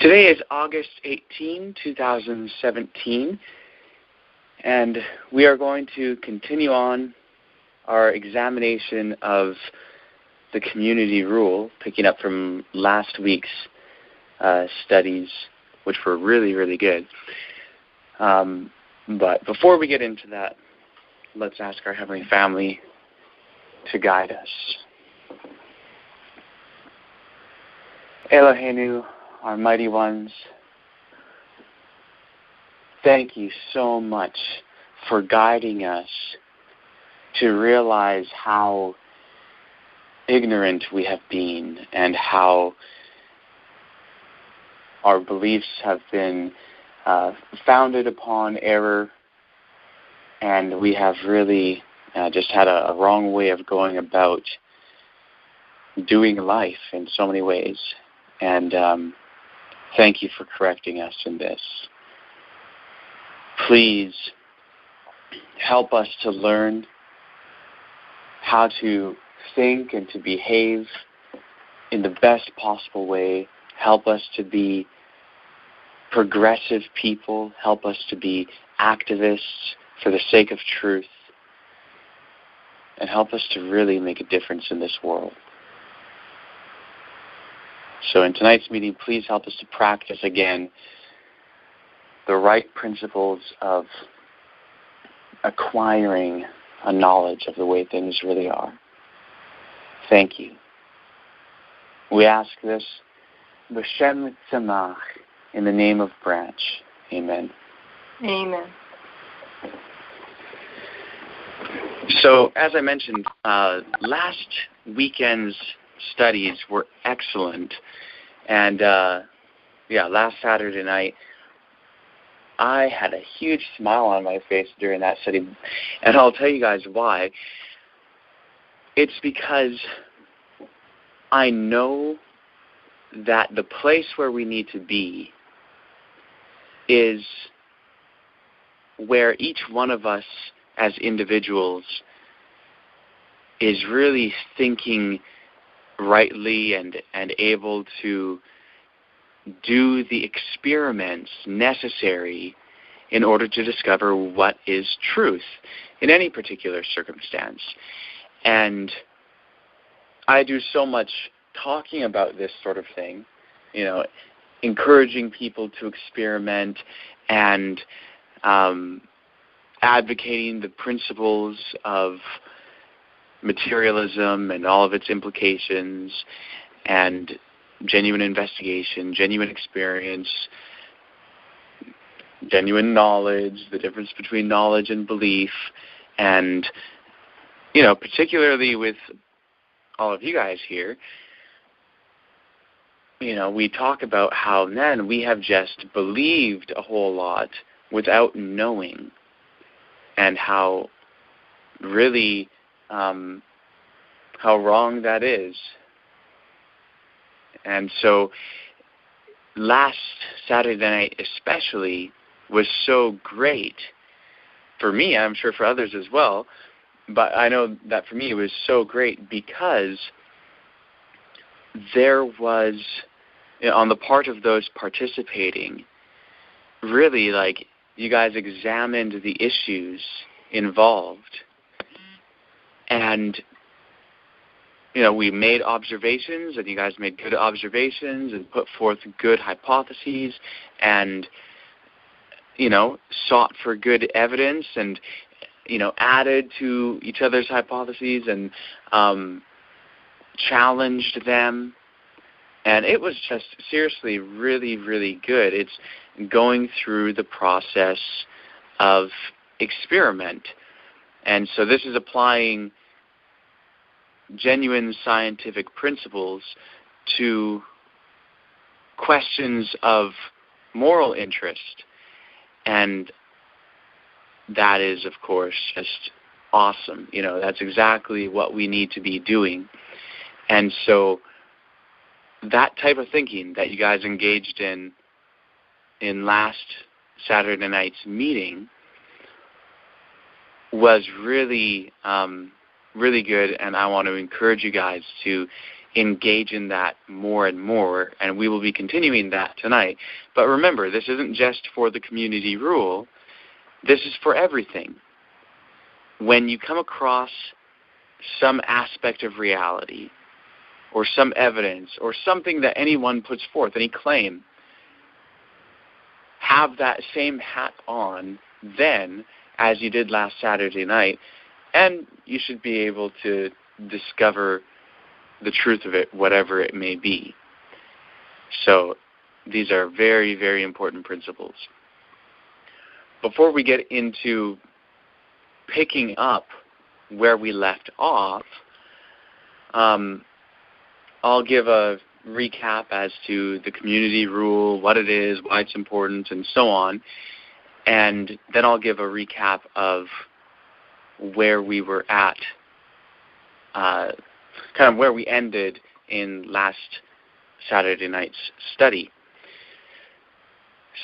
Today is August 18, 2017, and we are going to continue on our examination of the community rule, picking up from last week's studies, which were really, really good. But before we get into that, let's ask our Heavenly Family to guide us. Eloheinu, our mighty ones, thank you so much for guiding us to realize how ignorant we have been and how our beliefs have been founded upon error, and we have really just had a wrong way of going about doing life in so many ways. And thank you for correcting us in this. Please help us to learn how to think and to behave in the best possible way. Help us to be progressive people. Help us to be activists for the sake of truth. And help us to really make a difference in this world. So in tonight's meeting, please help us to practice again the right principles of acquiring a knowledge of the way things really are. Thank you. We ask this B'Shem Tzemach, in the name of Branch. Amen. Amen. So, as I mentioned, last weekend's studies were excellent. And, last Saturday night, I had a huge smile on my face during that study. And I'll tell you guys why. It's because I know that the place where we need to be is where each one of us as individuals is really thinking rightly and able to do the experiments necessary in order to discover what is truth in any particular circumstance. And I do so much talking about this sort of thing, encouraging people to experiment and advocating the principles of materialism and all of its implications, and genuine investigation, genuine experience, genuine knowledge, the difference between knowledge and belief, and, particularly with all of you guys here, we talk about how, man, we have just believed a whole lot without knowing, and how really how wrong that is. And so last Saturday night especially was so great for me. I'm sure for others as well. But I know that for me it was so great because there was, on the part of those participating, really, you guys examined the issues involved. And we made observations, and you guys made good observations and put forth good hypotheses and, sought for good evidence and, added to each other's hypotheses and challenged them. And it was just seriously really, really good. It's going through the process of experiment. And so this is applying genuine scientific principles to questions of moral interest. And that is, of course, just awesome. That's exactly what we need to be doing. And so that type of thinking that you guys engaged in last Saturday night's meeting was really, really good, and I want to encourage you guys to, engage in that more and more, and we will be continuing that tonight. But remember, this isn't just for the community rule. This is for everything. When you come across some aspect of reality or some evidence or something that anyone puts forth, any claim, have that same hat on then as you did last Saturday night, and you should be able to discover the truth of it, whatever it may be. So these are very, very important principles. Before we get into picking up where we left off, I'll give a recap as to the community rule, what it is, why it's important, and so on. And then I'll give a recap of where we were at, kind of where we ended in last Saturday night's study.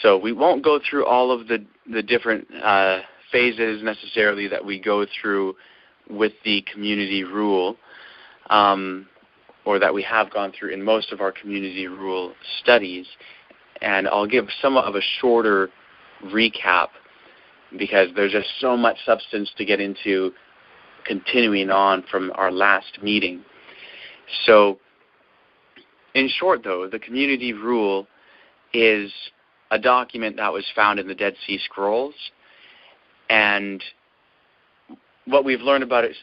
So we won't go through all of the different phases necessarily that we go through with the community rule, or that we have gone through in most of our community rule studies. And I'll give somewhat of a shorter recap because there's just so much substance to get into continuing on from our last meeting. So in short, though, the community rule is a document that was found in the Dead Sea Scrolls, and what we've learned about it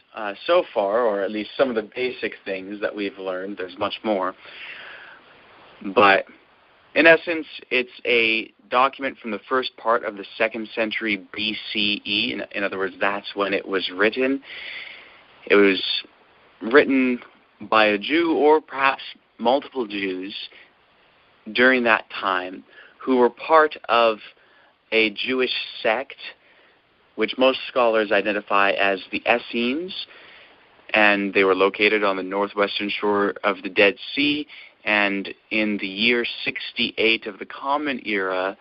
so far, or at least some of the basic things that we've learned, there's much more, but in essence, it's a document from the first part of the 2nd century BCE. In other words, that's when it was written. It was written by a Jew or perhaps multiple Jews during that time who were part of a Jewish sect, which most scholars identify as the Essenes, and they were located on the northwestern shore of the Dead Sea. And in the year 68 of the Common Era,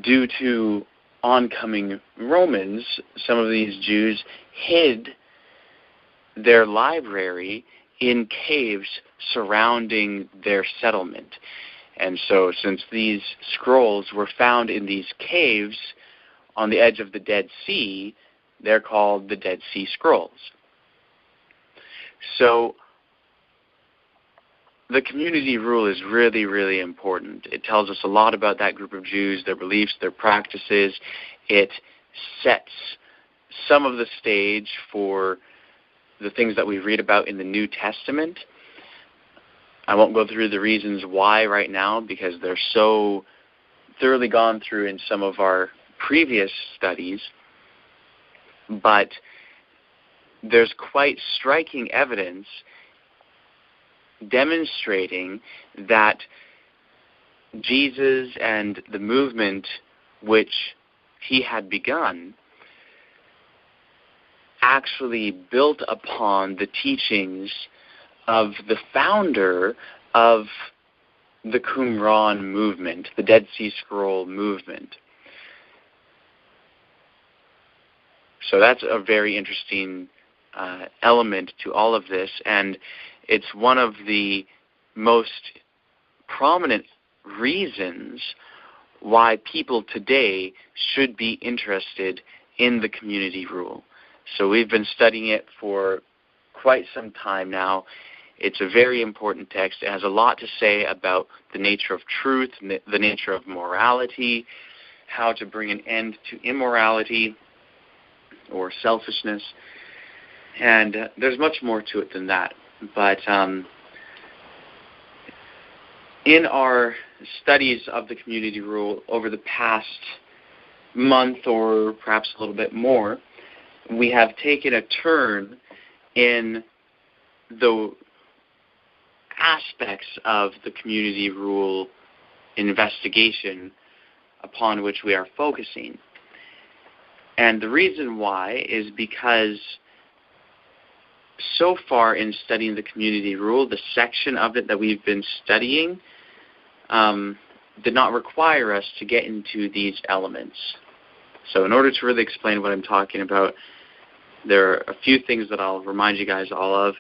due to oncoming Romans, some of these Jews hid their library in caves surrounding their settlement. And so since these scrolls were found in these caves on the edge of the Dead Sea, they're called the Dead Sea Scrolls. So the community rule is really, really important. It tells us a lot about that group of Jews, their beliefs, their practices. It sets some of the stage for the things that we read about in the New Testament. I won't go through the reasons why right now because they're so thoroughly gone through in some of our previous studies, but there's quite striking evidence demonstrating that Jesus and the movement which he had begun actually built upon the teachings of the founder of the Qumran movement, the Dead Sea Scroll movement. So that's a very interesting element to all of this, and it's one of the most prominent reasons why people today should be interested in the community rule. So we've been studying it for quite some time now. It's a very important text. It has a lot to say about the nature of truth, the nature of morality, how to bring an end to immorality or selfishness. And there's much more to it than that. But in our studies of the community rule over the past month or perhaps a little bit more, we have taken a turn in the aspects of the community rule investigation upon which we are focusing. And the reason why is because so far in studying the community rule, the section of it that we've been studying did not require us to get into these elements. So in order to really explain what I'm talking about, there are a few things that I'll remind you guys all of.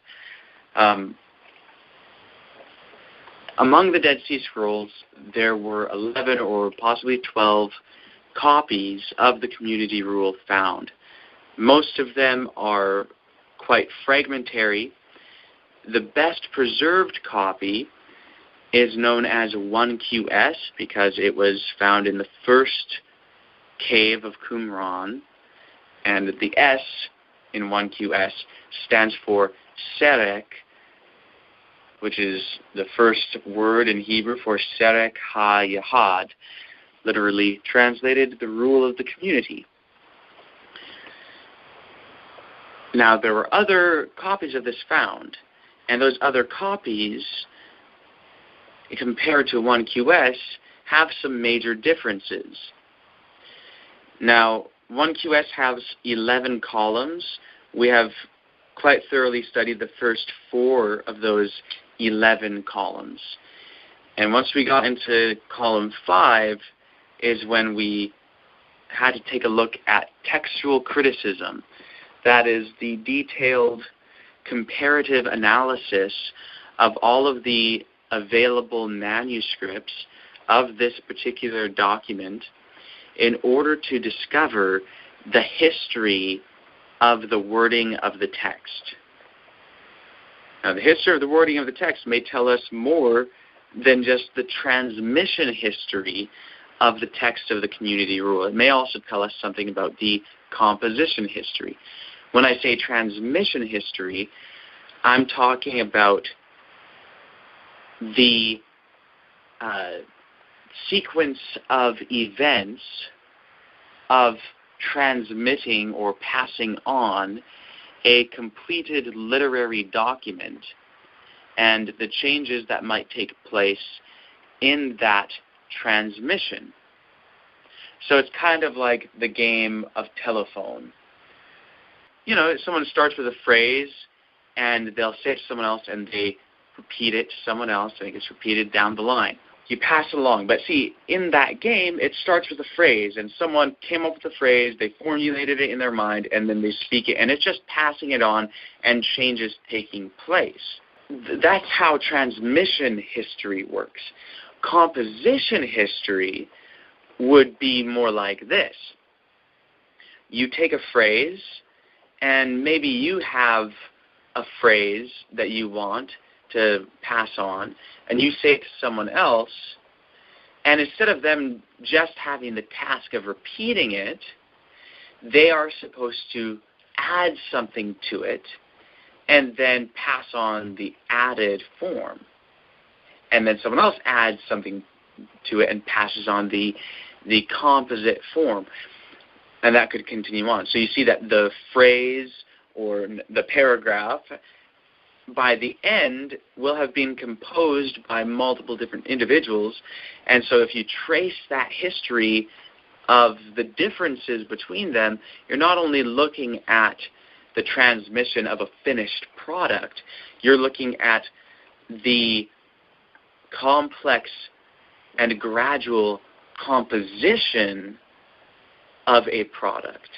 Among the Dead Sea Scrolls, there were 11 or possibly 12 copies of the community rule found. Most of them are quite fragmentary. The best preserved copy is known as 1QS because it was found in the first cave of Qumran, and the S in 1QS stands for Serek, which is the first word in Hebrew for Serek HaYahad, literally translated the rule of the community. Now, there were other copies of this found, and those other copies, compared to 1QS, have some major differences. Now, 1QS has 11 columns. We have quite thoroughly studied the first 4 of those 11 columns. And once we got into column 5 is when we had to take a look at textual criticism. That is the detailed comparative analysis of all of the available manuscripts of this particular document in order to discover the history of the wording of the text. Now, the history of the wording of the text may tell us more than just the transmission history of the text of the community rule. It may also tell us something about the composition history. When I say transmission history, I'm talking about the sequence of events of transmitting or passing on a completed literary document and the changes that might take place in that transmission. So it's kind of like the game of telephone. You know, someone starts with a phrase and they'll say it to someone else and they repeat it to someone else and it gets repeated down the line. You pass it along. But see, in that game, it starts with a phrase, and someone came up with the phrase, they formulated it in their mind, and then they speak it, and it's just passing it on and changes taking place. That's how transmission history works. Composition history would be more like this. You take a phrase, and maybe you have a phrase that you want to pass on, and you say it to someone else, and instead of them just having the task of repeating it, they are supposed to add something to it and then pass on the added form. And then someone else adds something to it and passes on the composite form. And that could continue on. So you see that the phrase or the paragraph by the end will have been composed by multiple different individuals. And so if you trace that history of the differences between them, you're not only looking at the transmission of a finished product, you're looking at the complex and gradual composition of a product.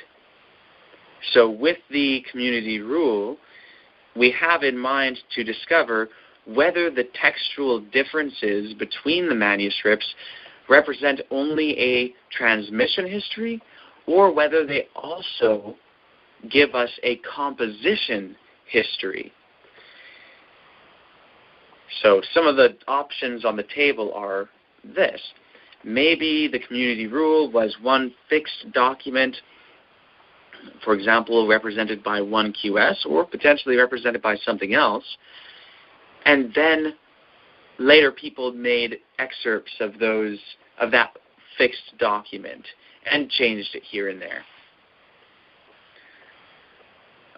So with the community rule, we have in mind to discover whether the textual differences between the manuscripts represent only a transmission history or whether they also give us a composition history. So some of the options on the table are this. Maybe the community rule was one fixed document, for example, represented by 1QS or potentially represented by something else, and then later people made excerpts of that fixed document and changed it here and there.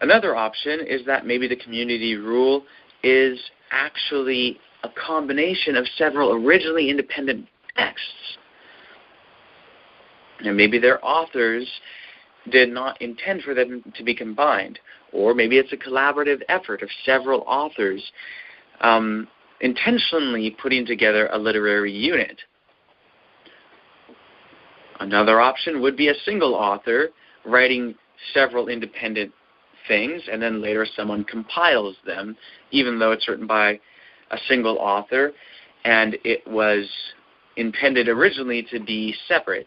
Another option is that maybe the community rule is actually a combination of several originally independent texts. And maybe their authors did not intend for them to be combined. Or maybe it's a collaborative effort of several authors intentionally putting together a literary unit. Another option would be a single author writing several independent things, and then later someone compiles them, even though it's written by a single author, and it was intended originally to be separate.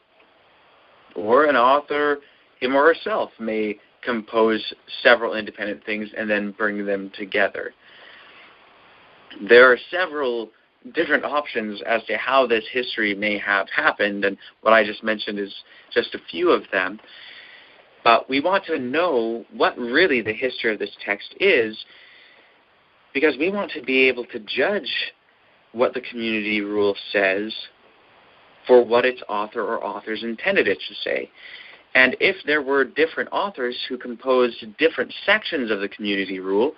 Or an author, him or herself, may compose several independent things and then bring them together. There are several different options as to how this history may have happened, and what I just mentioned is just a few of them. But we want to know what really the history of this text is, because we want to be able to judge what the community rule says for what its author or authors intended it to say. And if there were different authors who composed different sections of the community rule,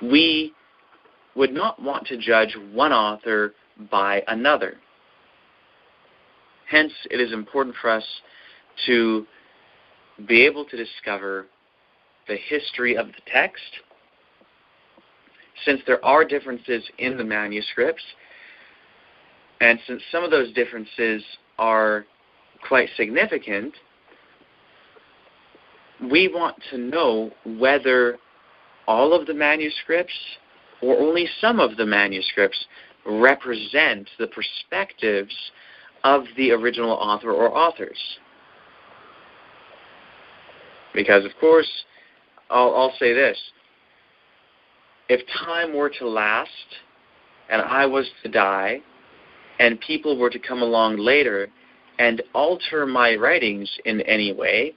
we would not want to judge one author by another. Hence, it is important for us to be able to discover the history of the text, since there are differences in the manuscripts, and since some of those differences are quite significant, we want to know whether all of the manuscripts or only some of the manuscripts represent the perspectives of the original author or authors. Because, of course, I'll say this. If time were to last and I was to die and people were to come along later and alter my writings in any way,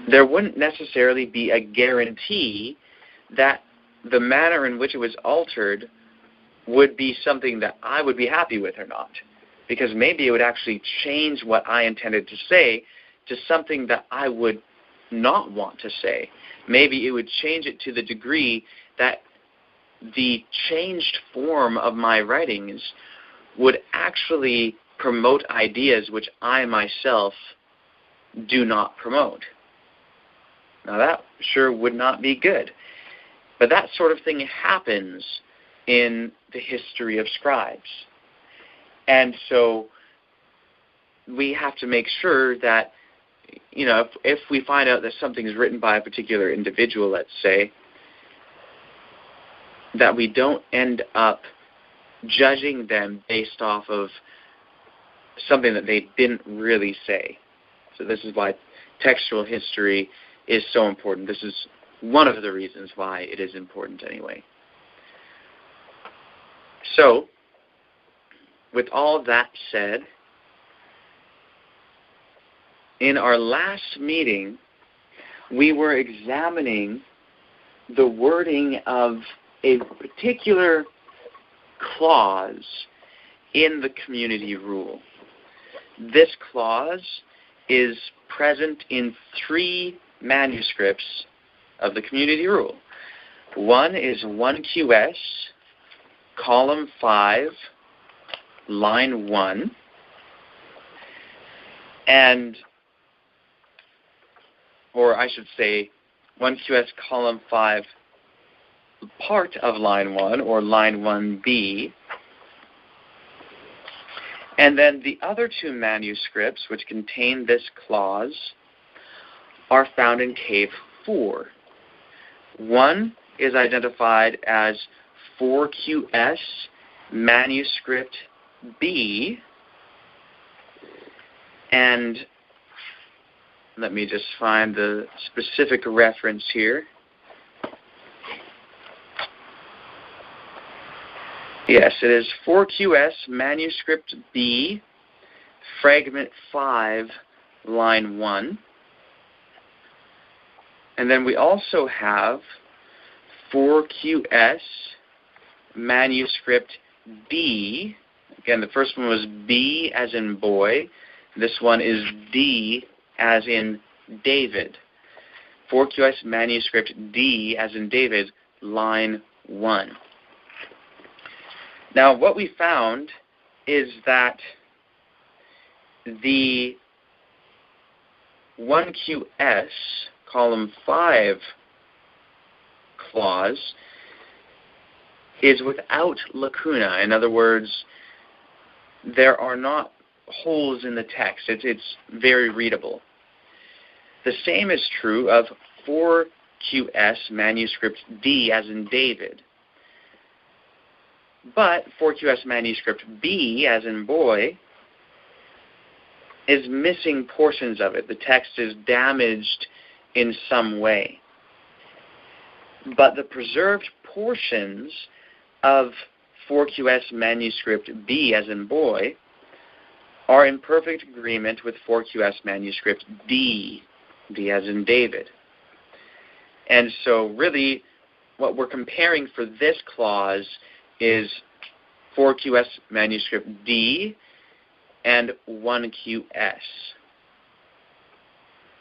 there wouldn't necessarily be a guarantee that the manner in which it was altered would be something that I would be happy with or not. Because maybe it would actually change what I intended to say to something that I would not want to say. Maybe it would change it to the degree that the changed form of my writings would actually promote ideas which I myself do not promote. Now that sure would not be good. But that sort of thing happens in the history of scribes. And so we have to make sure that, if we find out that something is written by a particular individual, let's say, that we don't end up judging them based off of something that they didn't really say. So this is why textual history is so important. This is one of the reasons why it is important anyway. So, with all that said, in our last meeting, we were examining the wording of a particular clause in the community rule. This clause is present in 3 manuscripts of the community rule. One is 1QS, column 5, line 1, or I should say 1QS, column 5, part of line 1, or line 1B. And then the other 2 manuscripts which contain this clause are found in cave 4. One is identified as 4QS, manuscript B, and let me just find the specific reference here. Yes, it is 4QS, manuscript B, fragment 5, line 1. And then we also have 4QS, manuscript D. Again, the first one was B as in boy. This one is D as in David. 4QS, manuscript D as in David, line 1. Now, what we found is that the 1QS, column 5 clause is without lacuna. In other words, there are not holes in the text. It's very readable. The same is true of 4QS manuscript D as in David. But 4QS manuscript B as in boy is missing portions of it. The text is damaged in some way. But the preserved portions of 4QS manuscript B as in boy are in perfect agreement with 4QS manuscript D as in David. And so really what we're comparing for this clause is 4QS manuscript D and 1QS.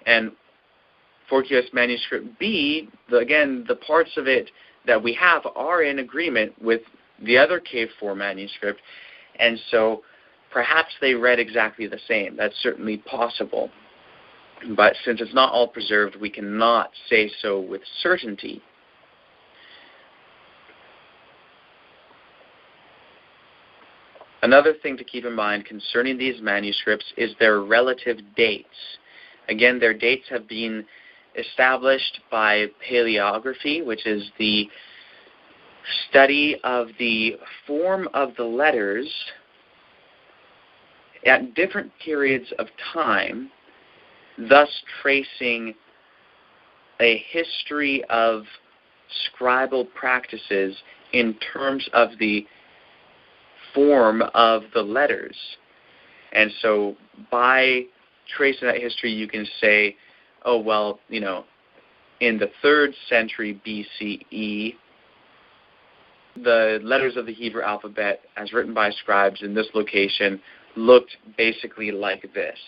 And 4QS manuscript B, again, the parts of it that we have are in agreement with the other K4 manuscript, and so perhaps they read exactly the same. That's certainly possible. But since it's not all preserved, we cannot say so with certainty. Another thing to keep in mind concerning these manuscripts is their relative dates. Again, their dates have been established by paleography, which is the study of the form of the letters at different periods of time, thus tracing a history of scribal practices in terms of the form of the letters. And so by tracing that history, you can say, oh, well, in the 3rd century BCE, the letters of the Hebrew alphabet, as written by scribes in this location, looked basically like this.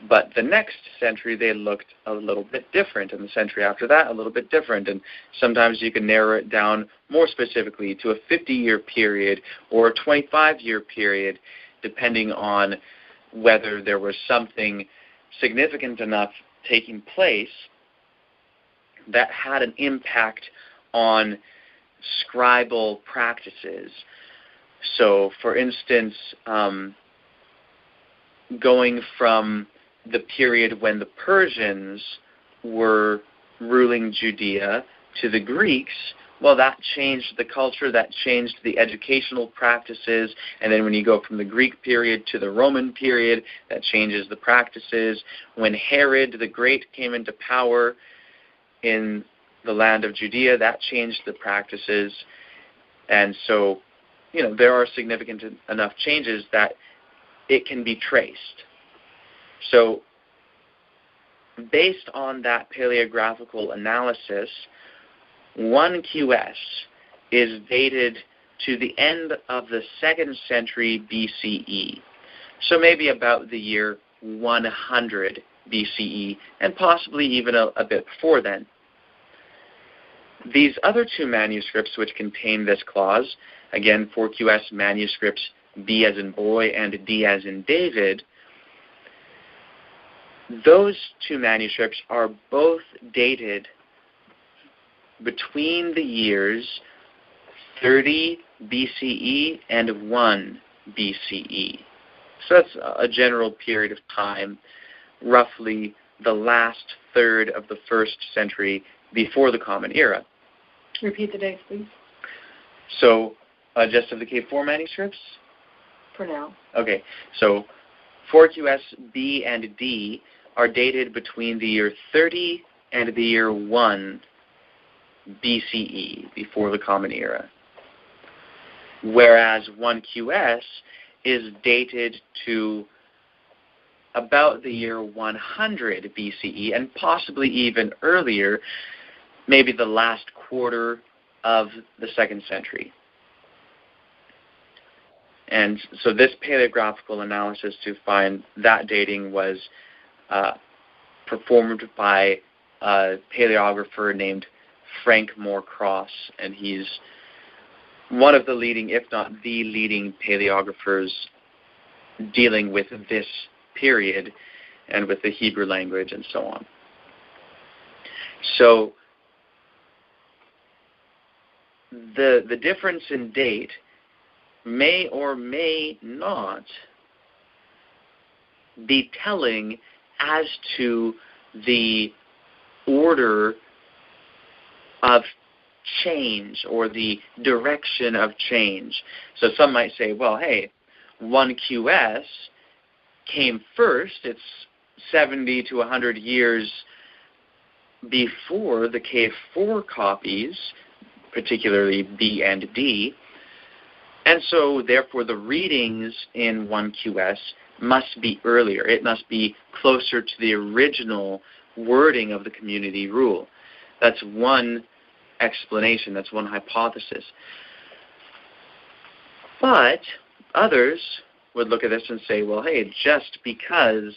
But the next century, they looked a little bit different, and the century after that, a little bit different. And sometimes you can narrow it down more specifically to a 50-year period or a 25-year period, depending on whether there was something significant enough taking place that had an impact on scribal practices. So, for instance, going from the period when the Persians were ruling Judea to the Greeks, well, that changed the culture, that changed the educational practices, and then when you go from the Greek period to the Roman period, that changes the practices. When Herod the Great came into power in the land of Judea, that changed the practices. And so, there are significant enough changes that it can be traced. So, based on that paleographical analysis, 1QS is dated to the end of the 2nd century BCE. So maybe about the year 100 BCE, and possibly even a bit before then. These other two manuscripts which contain this clause, again, 4QS manuscripts B as in boy and D as in David, those two manuscripts are both dated between the years 30 BCE and 1 BCE. So that's a general period of time, roughly the last third of the 1st century before the Common Era. Repeat the dates, please. So, just of the K4 manuscripts? For now. Okay, so 4QS B and D are dated between the year 30 and the year 1 BCE, before the Common Era. Whereas 1QS is dated to about the year 100 BCE, and possibly even earlier, maybe the last quarter of the 2nd century. And so this paleographical analysis to find that dating was performed by a paleographer named Frank Moore-Cross, and he's one of the leading, if not the leading, paleographers dealing with this period and with the Hebrew language and so on. So the difference in date may or may not be telling as to the order of change or the direction of change. So some might say, well, hey, 1QS came first. It's 70 to 100 years before the K4 copies, particularly B and D. And so, therefore, the readings in 1QS must be earlier. It must be closer to the original wording of the community rule. That's one explanation. That's one hypothesis. But others would look at this and say, well, hey, just because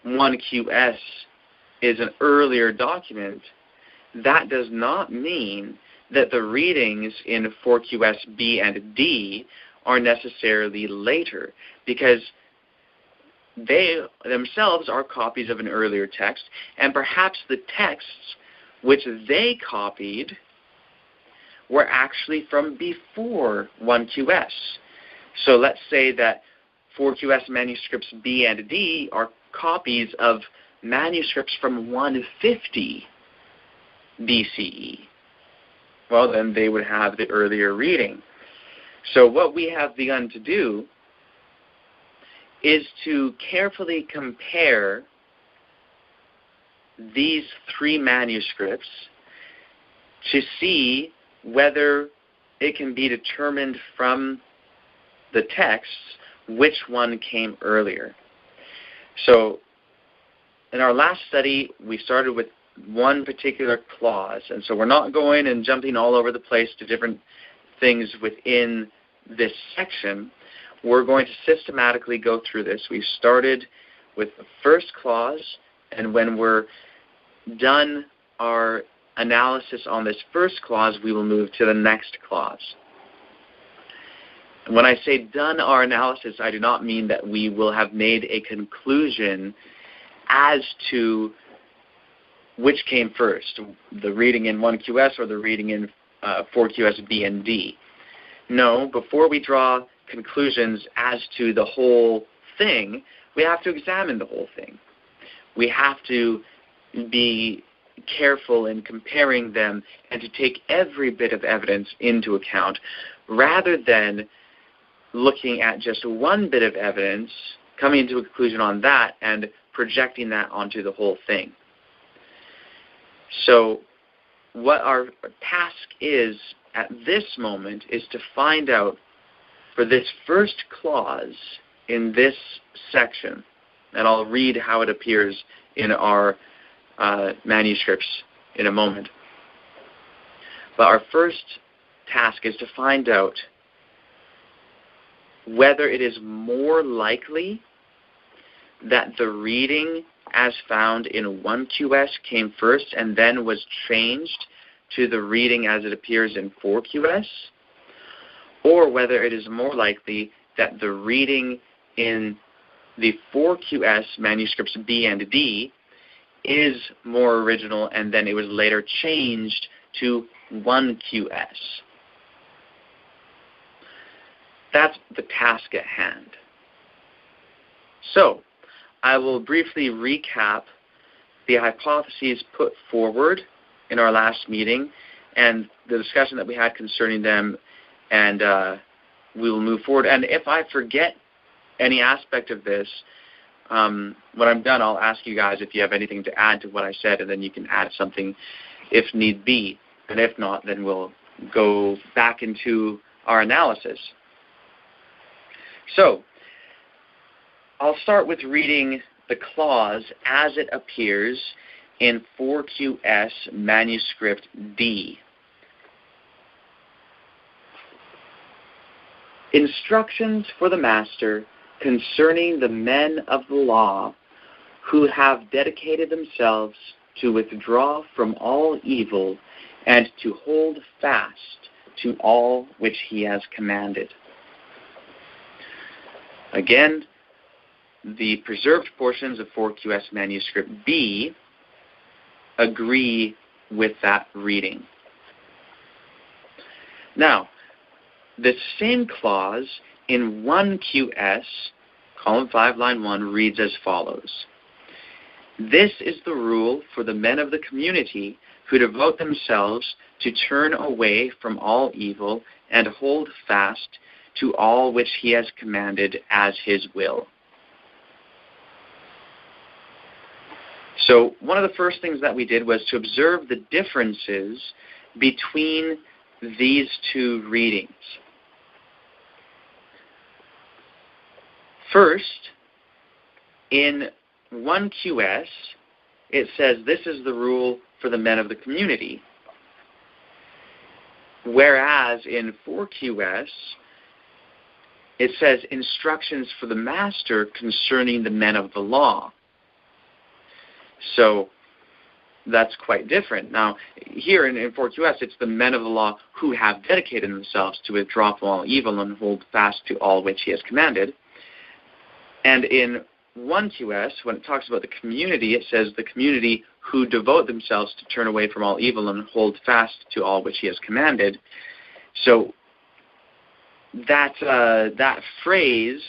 1QS is an earlier document, that does not mean that the readings in 4QS B and D are necessarily later, because they themselves are copies of an earlier text, and perhaps the texts which they copied were actually from before 1QS. So let's say that 4QS manuscripts B and D are copies of manuscripts from 150 BCE. Well, then they would have the earlier reading. So what we have begun to do is to carefully compare these three manuscripts to see whether it can be determined from the texts which one came earlier. So in our last study, we started with one particular clause, and so we're not going and jumping all over the place to different things within this section. We're going to systematically go through this. We started with the first clause, and when we're done our analysis on this first clause, we will move to the next clause. When I say done our analysis, I do not mean that we will have made a conclusion as to which came first, the reading in 1QS or the reading in 4QS B and D. No, before we draw conclusions as to the whole thing, we have to examine the whole thing. We have to be careful in comparing them and to take every bit of evidence into account, rather than looking at just one bit of evidence, coming to a conclusion on that, and projecting that onto the whole thing. So what our task is at this moment is to find out, for this first clause in this section, and I'll read how it appears in our manuscripts in a moment. But our first task is to find out whether it is more likely that the reading as found in 1QS came first and then was changed to the reading as it appears in 4QS, or whether it is more likely that the reading in the 4QS manuscripts B and D is more original and then it was later changed to 1QS. That's the task at hand. So, I will briefly recap the hypotheses put forward in our last meeting and the discussion that we had concerning them, and we will move forward. And if I forget any aspect of this, when I'm done, I'll ask you guys if you have anything to add to what I said, and then you can add something if need be. And if not, then we'll go back into our analysis. So, I'll start with reading the clause as it appears in 4QS manuscript D. Instructions for the master concerning the men of the law who have dedicated themselves to withdraw from all evil and to hold fast to all which he has commanded. Again, the preserved portions of 4QS manuscript B agree with that reading. Now, the same clause in 1QS, column 5, line 1, reads as follows. This is the rule for the men of the community who devote themselves to turn away from all evil and hold fast to all which he has commanded as his will. So one of the first things that we did was to observe the differences between these two readings. First, in 1QS, it says, this is the rule for the men of the community. Whereas in 4QS, it says instructions for the master concerning the men of the law. So that's quite different. Now, here in 4QS, it's the men of the law who have dedicated themselves to withdraw from all evil and hold fast to all which he has commanded. And in 1QS, when it talks about the community, it says the community who devote themselves to turn away from all evil and hold fast to all which he has commanded. So that phrase,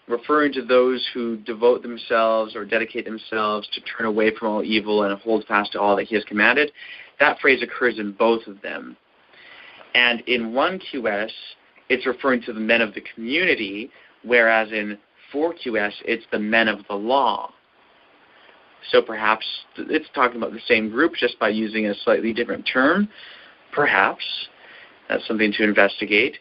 referring to those who devote themselves or dedicate themselves to turn away from all evil and hold fast to all that he has commanded, that phrase occurs in both of them. And in 1QS, it's referring to the men of the community, whereas in 4QS, it's the men of the law. So perhaps it's talking about the same group just by using a slightly different term. Perhaps. That's something to investigate.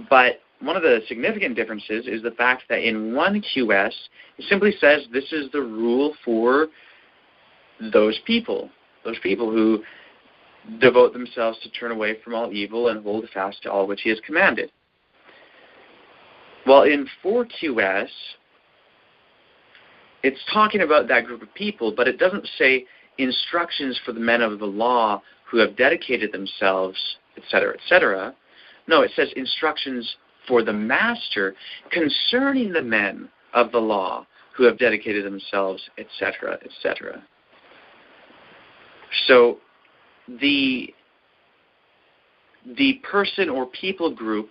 But one of the significant differences is the fact that in 1QS, it simply says this is the rule for those people who devote themselves to turn away from all evil and hold fast to all which he has commanded. Well, in 4QS, it's talking about that group of people, but it doesn't say instructions for the men of the law who have dedicated themselves, etc., etc. No, it says instructions for the master concerning the men of the law who have dedicated themselves, etc., etc. So the person or people group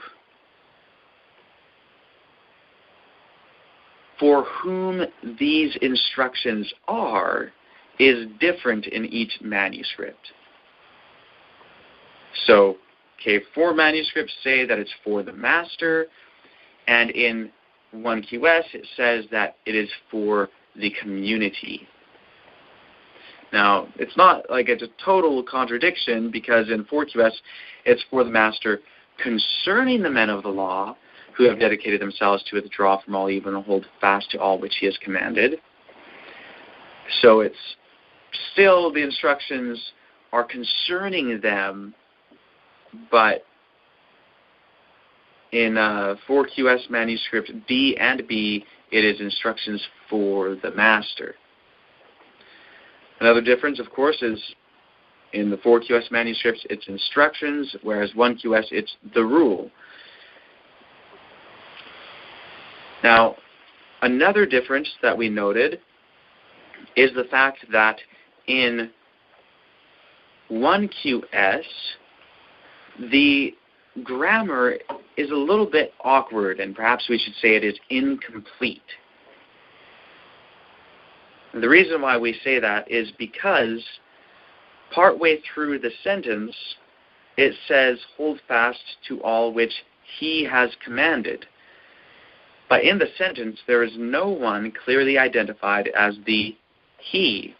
for whom these instructions are is different in each manuscript. So, 4 manuscripts say that it's for the master, and in 1QS it says that it is for the community. Now, it's not like it's a total contradiction, because in 4QS it's for the master concerning the men of the law who have dedicated themselves to withdraw from all evil and hold fast to all which he has commanded. So it's still, the instructions are concerning them, but in 4QS manuscript D and B, it is instructions for the master. Another difference, of course, is in the 4QS manuscripts, it's instructions, whereas 1QS, it's the rule. Now, another difference that we noted is the fact that in 1QS, the grammar is a little bit awkward, and perhaps we should say it is incomplete. And the reason why we say that is because partway through the sentence, it says, hold fast to all which he has commanded. But in the sentence, there is no one clearly identified as the he.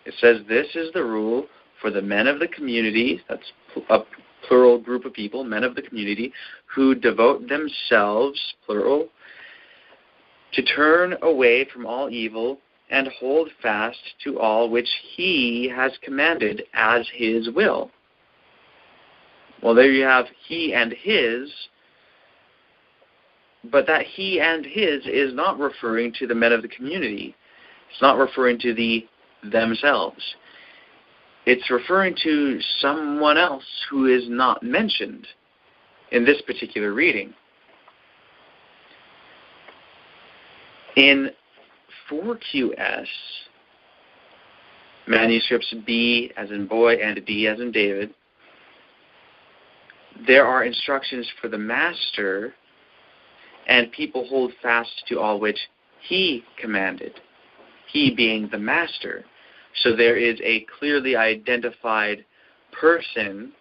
It says, this is the rule for the men of the community, that's a plural group of people, men of the community, who devote themselves, plural, to turn away from all evil and hold fast to all which he has commanded as his will. Well, there you have he and his, but that he and his is not referring to the men of the community. It's not referring to the themselves. It's referring to someone else who is not mentioned in this particular reading. In 4QS, manuscripts B as in boy and D as in David, there are instructions for the master, and people hold fast to all which he commanded, he being the master. So there is a clearly identified person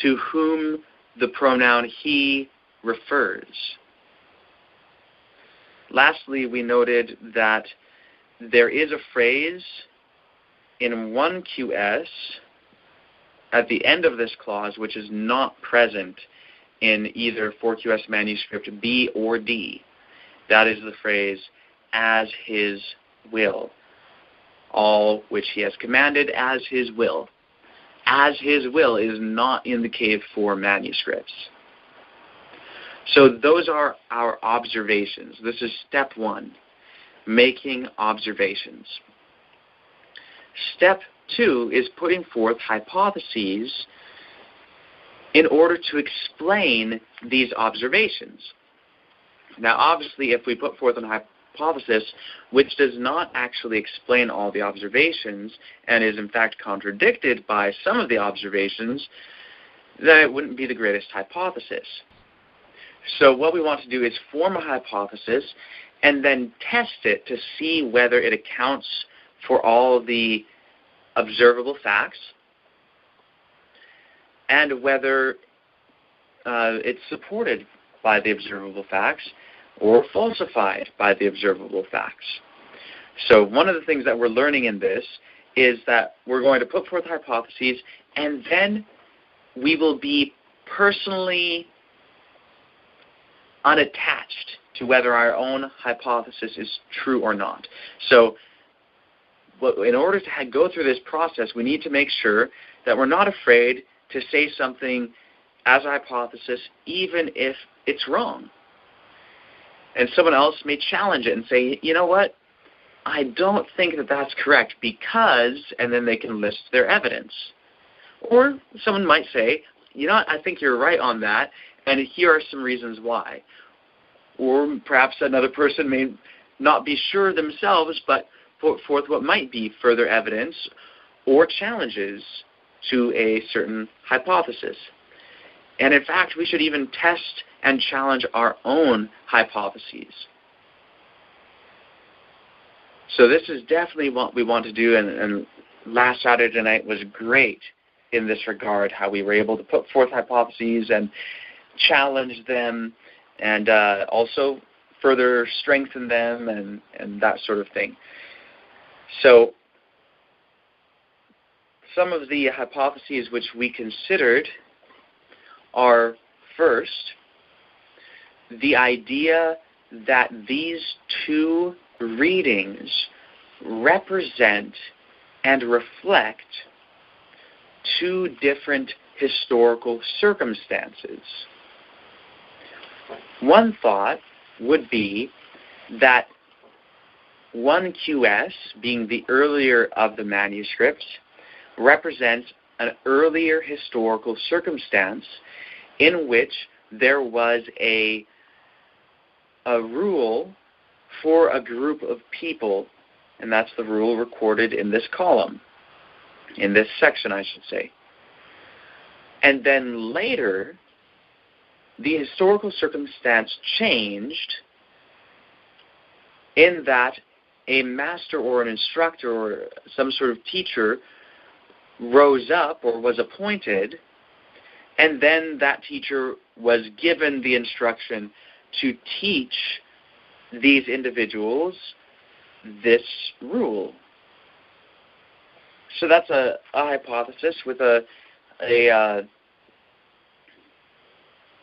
to whom the pronoun he refers. Lastly, we noted that there is a phrase in 1QS at the end of this clause which is not present in either 4QS manuscript B or D. That is the phrase, as his will. All which he has commanded as his will. As his will is not in the K4 manuscripts. So those are our observations. This is step 1, making observations. Step 2 is putting forth hypotheses in order to explain these observations. Now, obviously, if we put forth a hypothesis which does not actually explain all the observations and is in fact contradicted by some of the observations, then it wouldn't be the greatest hypothesis. So what we want to do is form a hypothesis and then test it to see whether it accounts for all the observable facts and whether it's supported by the observable facts or falsified by the observable facts. So one of the things that we're learning in this is that we're going to put forth hypotheses and then we will be personally unattached to whether our own hypothesis is true or not. So in order to go through this process, we need to make sure that we're not afraid to say something as a hypothesis, even if it's wrong. And someone else may challenge it and say, you know what, I don't think that that's correct because, and then they can list their evidence. Or someone might say, you know what, I think you're right on that, and here are some reasons why. Or perhaps another person may not be sure themselves, but put forth what might be further evidence or challenges to a certain hypothesis. And in fact, we should even test and challenge our own hypotheses. So this is definitely what we want to do, and last Saturday night was great in this regard, how we were able to put forth hypotheses and challenge them and also further strengthen them and that sort of thing. So some of the hypotheses which we considered are, first, the idea that these two readings represent and reflect two different historical circumstances. One thought would be that 1QS, being the earlier of the manuscripts, represents an earlier historical circumstance in which there was a rule for a group of people, and that's the rule recorded in this column, in this section, I should say. And then later, the historical circumstance changed in that a master or an instructor or some sort of teacher rose up or was appointed, and then that teacher was given the instruction to teach these individuals this rule. So that's a hypothesis with a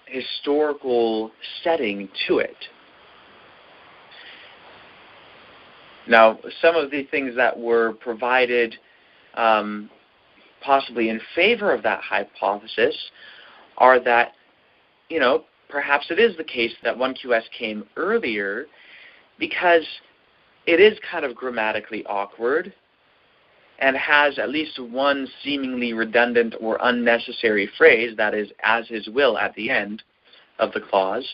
historical setting to it. Now, some of the things that were provided possibly in favor of that hypothesis are that, perhaps it is the case that 1QS came earlier because it is kind of grammatically awkward and has at least one seemingly redundant or unnecessary phrase, that is, as his will at the end of the clause.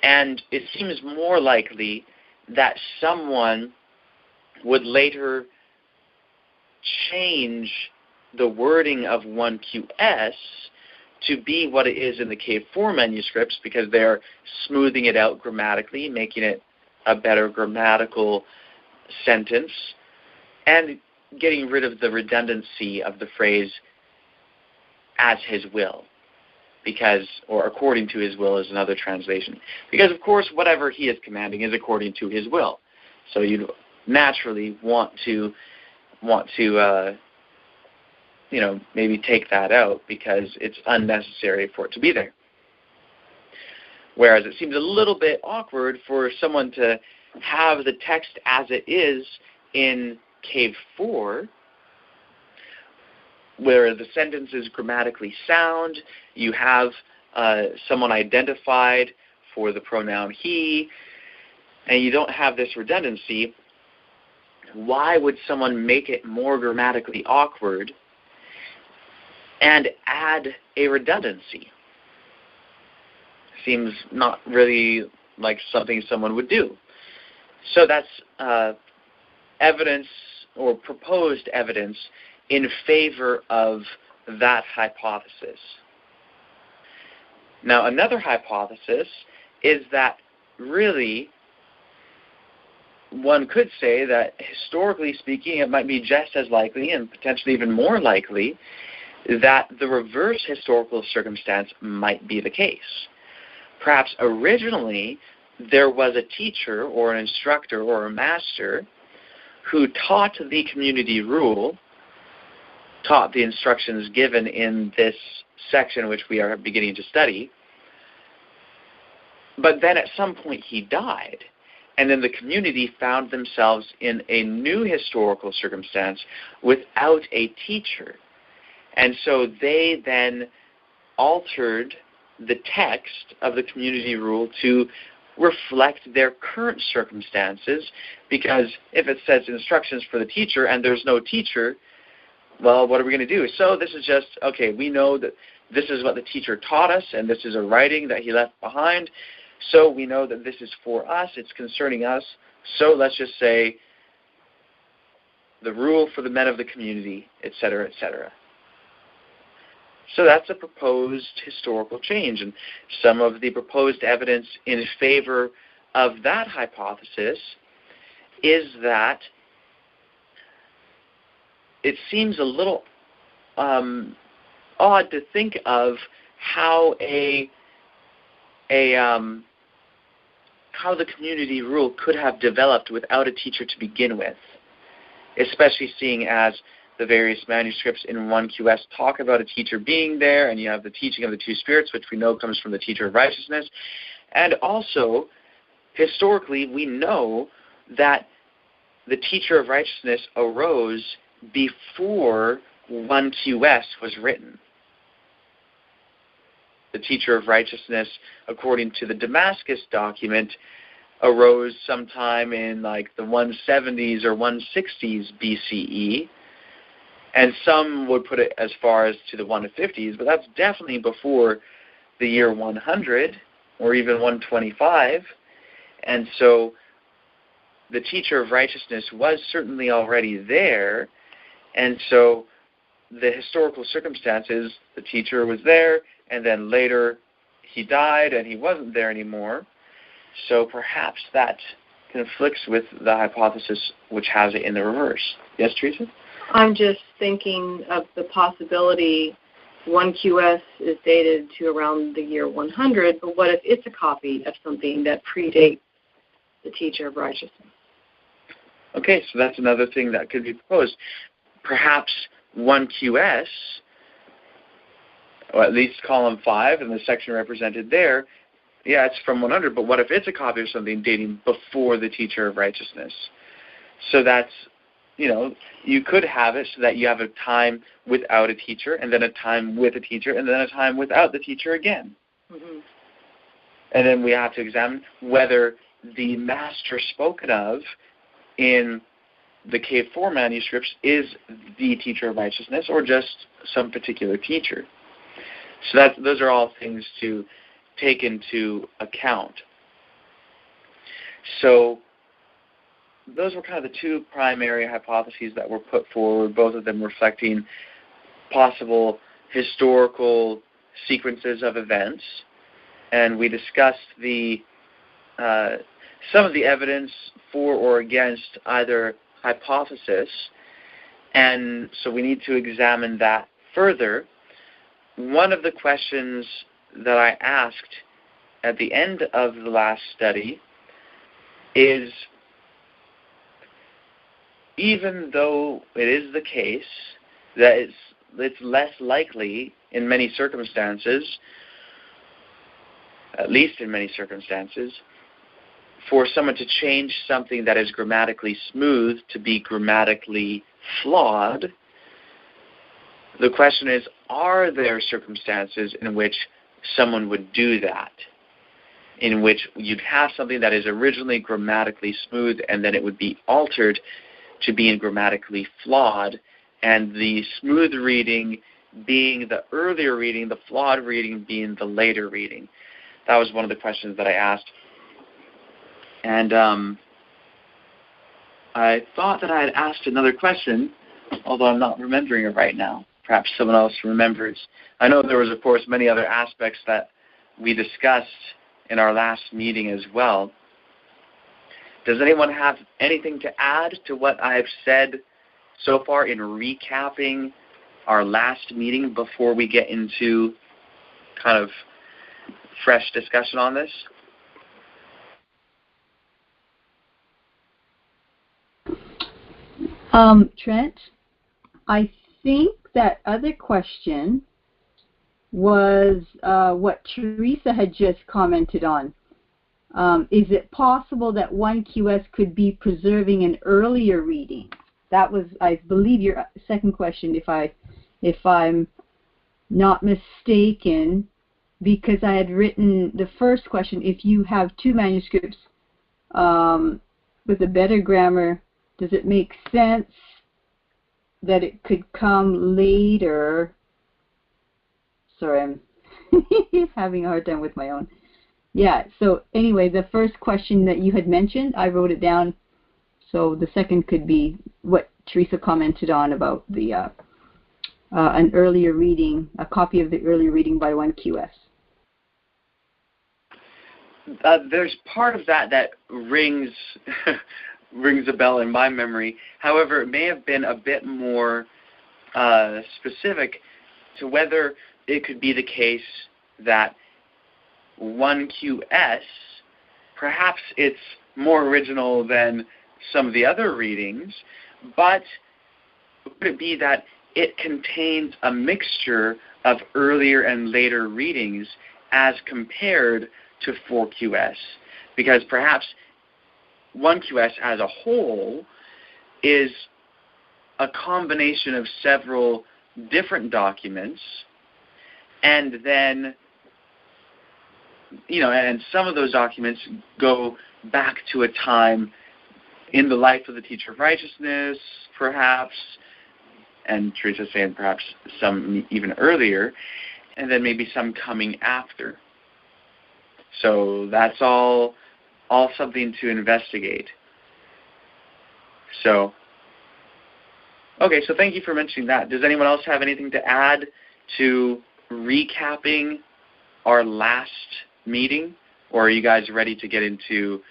And it seems more likely that someone would later change the wording of 1QS to be what it is in the K4 manuscripts because they're smoothing it out grammatically, making it a better grammatical sentence, and getting rid of the redundancy of the phrase as his will, because, or according to his will is another translation. Because, of course, whatever he is commanding is according to his will. So you naturally want to maybe take that out because it's unnecessary for it to be there. Whereas it seems a little bit awkward for someone to have the text as it is in Cave 4, where the sentence is grammatically sound, you have someone identified for the pronoun he, and you don't have this redundancy. Why would someone make it more grammatically awkward and add a redundancy? Seems not really like something someone would do. So that's evidence or proposed evidence in favor of that hypothesis. Now, another hypothesis is that really one could say that historically speaking, it might be just as likely and potentially even more likely that the reverse historical circumstance might be the case. Perhaps originally there was a teacher or an instructor or a master who taught the community rule, taught the instructions given in this section which we are beginning to study, but then at some point he died, and then the community found themselves in a new historical circumstance without a teacher. And so they then altered the text of the community rule to reflect their current circumstances, because if it says instructions for the teacher and there's no teacher, well, what are we going to do? So this is just, okay, we know that this is what the teacher taught us, and this is a writing that he left behind, so we know that this is for us, it's concerning us, so let's just say the rule for the men of the community, etc., etc. So that's a proposed historical change, and some of the proposed evidence in favor of that hypothesis is that it seems a little odd to think of how how the community rule could have developed without a teacher to begin with, especially seeing as the various manuscripts in 1QS talk about a teacher being there, and you have the teaching of the two spirits, which we know comes from the teacher of righteousness. And also, historically, we know that the teacher of righteousness arose before 1QS was written. The teacher of righteousness, according to the Damascus document, arose sometime in like the 170s or 160s BCE. And some would put it as far as to the 150s, but that's definitely before the year 100 or even 125. And so the teacher of righteousness was certainly already there. And so the historical circumstances, the teacher was there, and then later he died and he wasn't there anymore. So perhaps that conflicts with the hypothesis which has it in the reverse. Yes, Teresa? I'm just thinking of the possibility 1QS is dated to around the year 100, but what if it's a copy of something that predates the teacher of righteousness? Okay, so that's another thing that could be proposed. Perhaps 1QS, or at least column 5 and the section represented there, yeah, it's from 100, but what if it's a copy of something dating before the teacher of righteousness? So that's, you could have it so that you have a time without a teacher, and then a time with a teacher, and then a time without the teacher again. Mm-hmm. And then we have to examine whether the master spoken of in the Cave 4 manuscripts is the teacher of righteousness or just some particular teacher. So those are all things to take into account. So those were kind of the two primary hypotheses that were put forward, both of them reflecting possible historical sequences of events. And we discussed the some of the evidence for or against either hypothesis, and so we need to examine that further. One of the questions that I asked at the end of the last study is, even though it is the case that it's less likely in many circumstances, at least in many circumstances, for someone to change something that is grammatically smooth to be grammatically flawed, the question is, are there circumstances in which someone would do that, in which you'd have something that is originally grammatically smooth and then it would be altered to being grammatically flawed, and the smooth reading being the earlier reading, the flawed reading being the later reading? That was one of the questions that I asked. And I thought that I had asked another question, although I'm not remembering it right now. Perhaps someone else remembers. I know there was, of course, many other aspects that we discussed in our last meeting as well. Does anyone have anything to add to what I've said so far in recapping our last meeting before we get into kind of fresh discussion on this? Trent, I think that other question was what Teresa had just commented on. Is it possible that 1QS could be preserving an earlier reading? That was, I believe, your second question, if I'm not mistaken, because I had written the first question, if you have two manuscripts with a better grammar, does it make sense that it could come later? Sorry, I'm having a hard time with my own. Yeah, so anyway, the first question that you had mentioned, I wrote it down. So the second could be what Teresa commented on about the an earlier reading, a copy of the earlier reading by 1QS. There's part of that rings rings a bell in my memory. However, it may have been a bit more specific to whether it could be the case that 1QS, perhaps it's more original than some of the other readings, but could it be that it contains a mixture of earlier and later readings as compared to 4QS? Because perhaps 1QS as a whole is a combination of several different documents, and then, and some of those documents go back to a time in the life of the teacher of righteousness, perhaps, and Teresa's saying perhaps some even earlier, and then maybe some coming after. So that's all something to investigate. So, okay, so thank you for mentioning that. Does anyone else have anything to add to recapping our last meeting, or are you guys ready to get into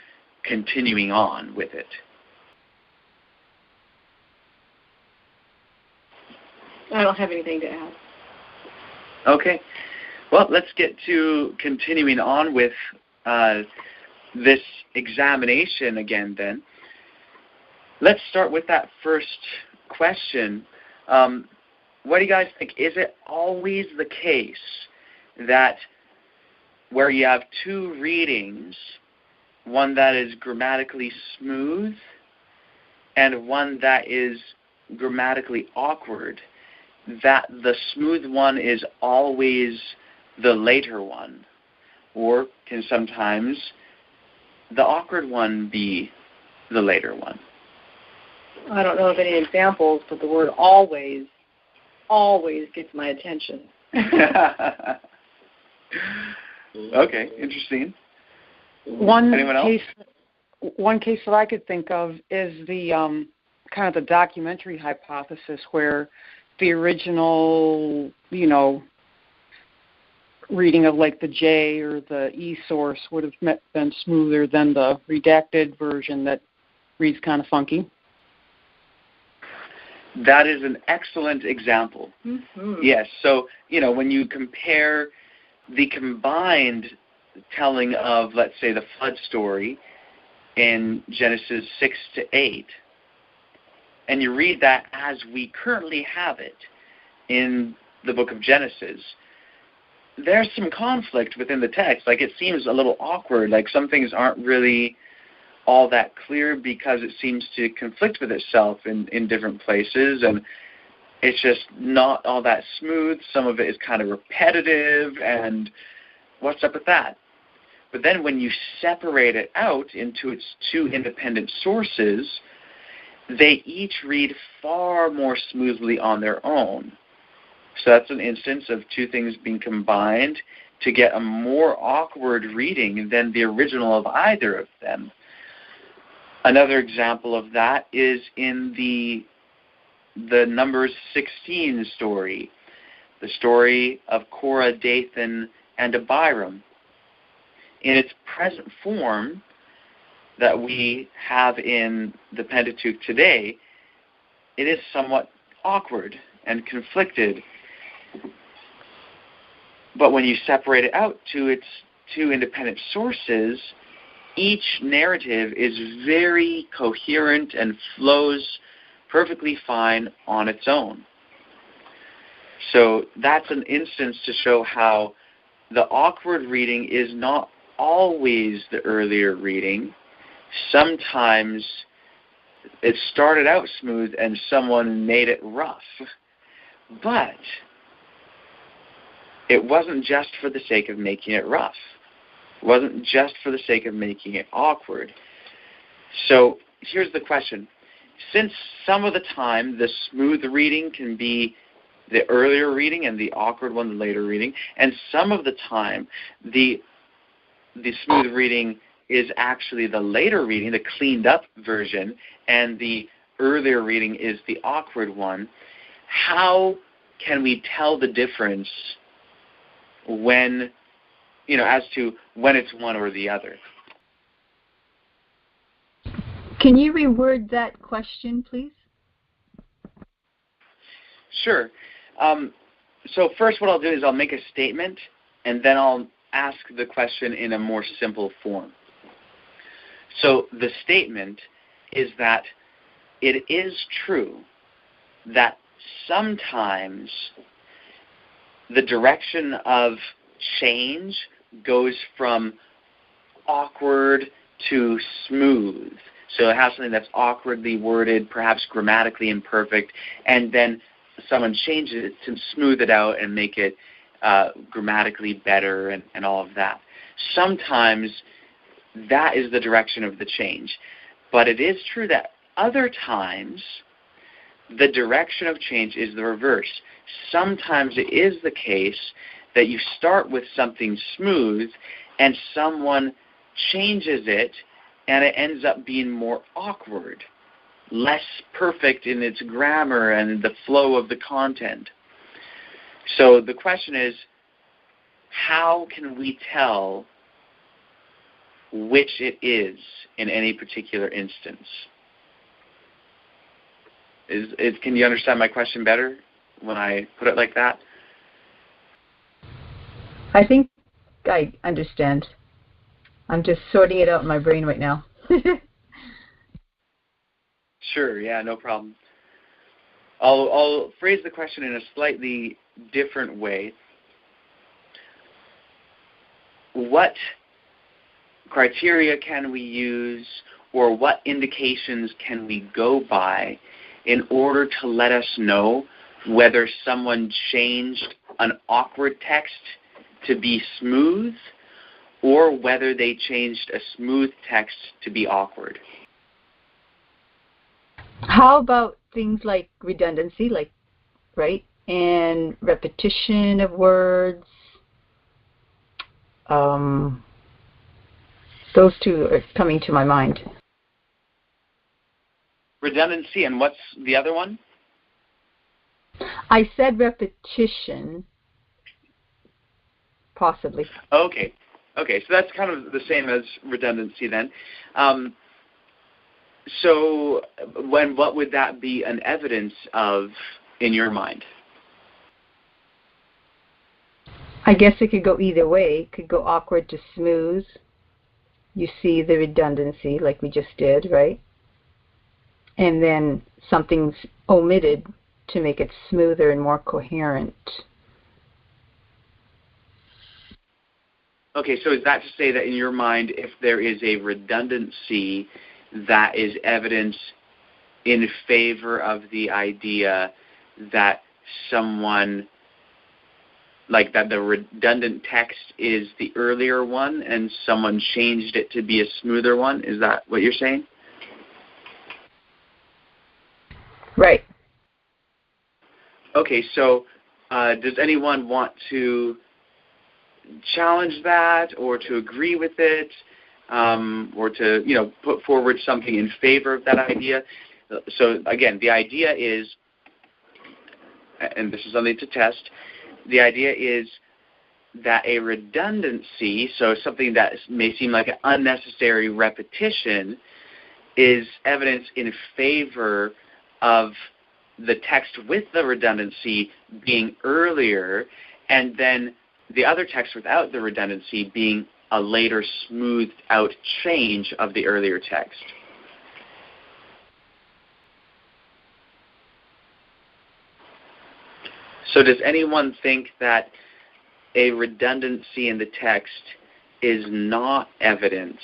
continuing on with it? I don't have anything to add. Okay. Well, let's get to continuing on with this examination again then. Let's start with that first question. What do you guys think? Is it always the case that where you have two readings, one that is grammatically smooth and one that is grammatically awkward, that the smooth one is always the later one? Or can sometimes the awkward one be the later one? I don't know of any examples, but the word always gets my attention. Okay, interesting. Anyone else? One case that I could think of is the kind of the documentary hypothesis, where the original, reading of like the J or the E source would have been smoother than the redacted version that reads kind of funky. That is an excellent example. Mm-hmm. Yes. So, when you compare the combined telling of, let's say, the flood story in Genesis 6 to 8, and you read that as we currently have it in the book of Genesis, there's some conflict within the text. Like, it seems a little awkward, like some things aren't really all that clear because it seems to conflict with itself in different places, and it's just not all that smooth. Some of it is kind of repetitive, and what's up with that? But then when you separate it out into its two independent sources, they each read far more smoothly on their own. So that's an instance of two things being combined to get a more awkward reading than the original of either of them. Another example of that is in the Numbers 16 story, the story of Korah, Dathan, and Abiram. In its present form that we have in the Pentateuch today, it is somewhat awkward and conflicted. But when you separate it out to its two independent sources, each narrative is very coherent and flows perfectly fine on its own. So that's an instance to show how the awkward reading is not always the earlier reading. Sometimes it started out smooth and someone made it rough. But it wasn't just for the sake of making it rough. It wasn't just for the sake of making it awkward. So here's the question. Since some of the time the smooth reading can be the earlier reading and the awkward one the later reading, and some of the time the smooth reading is actually the later reading, the cleaned up version, and the earlier reading is the awkward one, how can we tell the difference when, as to when it's one or the other? Can you reword that question, please? Sure. So first what I'll do is I'll make a statement, and then I'll ask the question in a more simple form. So the statement is that it is true that sometimes the direction of change goes from awkward to smooth. So it has something that's awkwardly worded, perhaps grammatically imperfect, and then someone changes it to smooth it out and make it grammatically better and all of that. Sometimes that is the direction of the change. But it is true that other times the direction of change is the reverse. Sometimes it is the case that you start with something smooth and someone changes it and it ends up being more awkward, less perfect in its grammar and the flow of the content. So the question is, how can we tell which it is in any particular instance? Can you understand my question better when I put it like that? I think I understand. I'm just sorting it out in my brain right now. Sure, yeah, no problem. I'll phrase the question in a slightly different way. What criteria can we use, or what indications can we go by in order to let us know whether someone changed an awkward text to be smooth or whether they changed a smooth text to be awkward? How about things like redundancy, right, and repetition of words? Those two are coming to my mind. Redundancy, and what's the other one? I said repetition. possibly. Okay, so that's kind of the same as redundancy then. So what would that be an evidence of in your mind? I guess it could go either way. It could go awkward to smooth. You see the redundancy like we just did, right? And then something's omitted to make it smoother and more coherent. Okay, so is that to say that in your mind, if there is a redundancy, that is evidence in favor of the idea that someone, like that the redundant text is the earlier one and someone changed it to be a smoother one? Is that what you're saying? Right. Okay, so does anyone want to challenge that or to agree with it or to, put forward something in favor of that idea? So, again, the idea is, and this is something to test, the idea is that a redundancy, so something that may seem like an unnecessary repetition, is evidence in favor of the text with the redundancy being earlier, and then the other text without the redundancy being a later smoothed out change of the earlier text. So does anyone think that a redundancy in the text is not evidence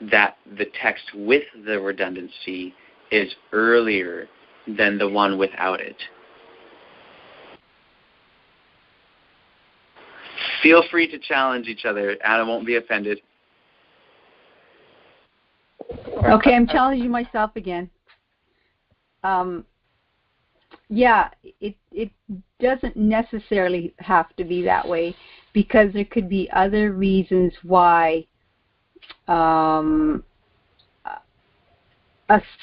that the text with the redundancy is earlier than the one without it? Feel free to challenge each other. Anna won't be offended. Okay, I'm challenging myself again. Yeah, it doesn't necessarily have to be that way, because there could be other reasons why a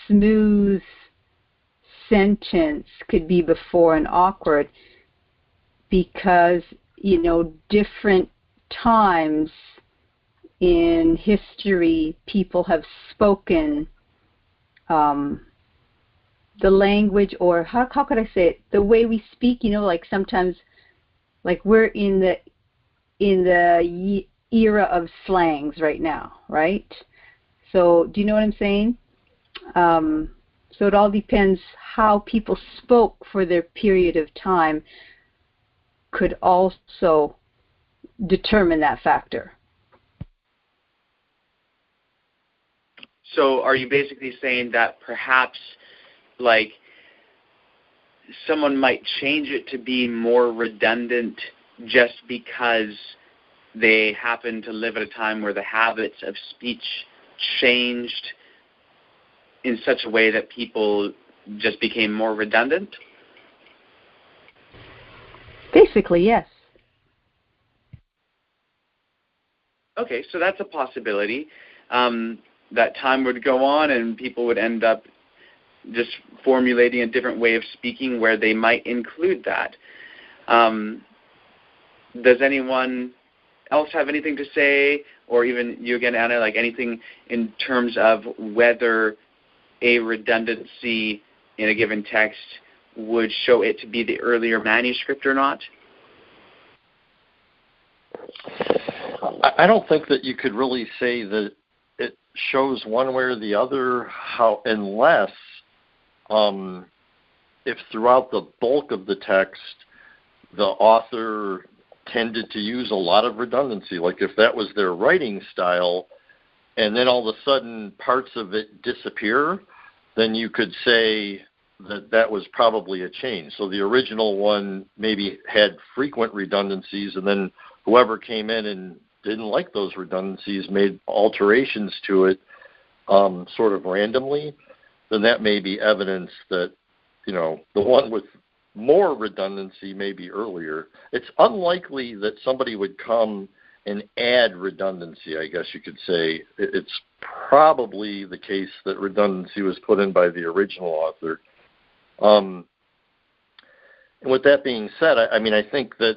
smooth sentence could be before an awkward, because different times in history people have spoken the language, or how could I say it, the way we speak, like sometimes, like we're in the era of slangs right now, right? So do you know what I'm saying? So it all depends how people spoke for their period of time could also determine that factor. So are you basically saying that perhaps like someone might change it to be more redundant just because they happen to live at a time where the habits of speech changed in such a way that people just became more redundant? Basically, yes. Okay, so that's a possibility. That time would go on and people would end up just formulating a different way of speaking where they might include that. Does anyone else have anything to say, or even you again, Anna, like anything in terms of whether a redundancy in a given text would show it to be the earlier manuscript or not? I don't think that you could really say that it shows one way or the other, unless if throughout the bulk of the text the author tended to use a lot of redundancy, like if that was their writing style and then all of a sudden parts of it disappear, then you could say that was probably a change. So the original one maybe had frequent redundancies, and then whoever came in and didn't like those redundancies made alterations to it sort of randomly, then that may be evidence that, the one with more redundancy may be earlier. It's unlikely that somebody would come and add redundancy, I guess you could say. It's probably the case that redundancy was put in by the original author. And with that being said, I think that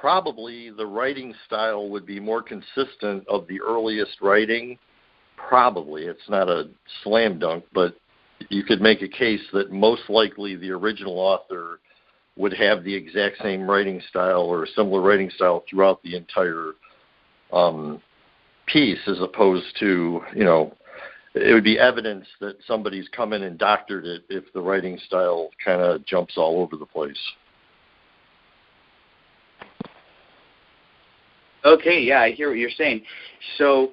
probably the writing style would be more consistent of the earliest writing. Probably. It's not a slam dunk, but you could make a case that most likely the original author would have the exact same writing style or a similar writing style throughout the entire piece, as opposed to, it would be evidence that somebody's come in and doctored it if the writing style kind of jumps all over the place. Okay, yeah, I hear what you're saying. So,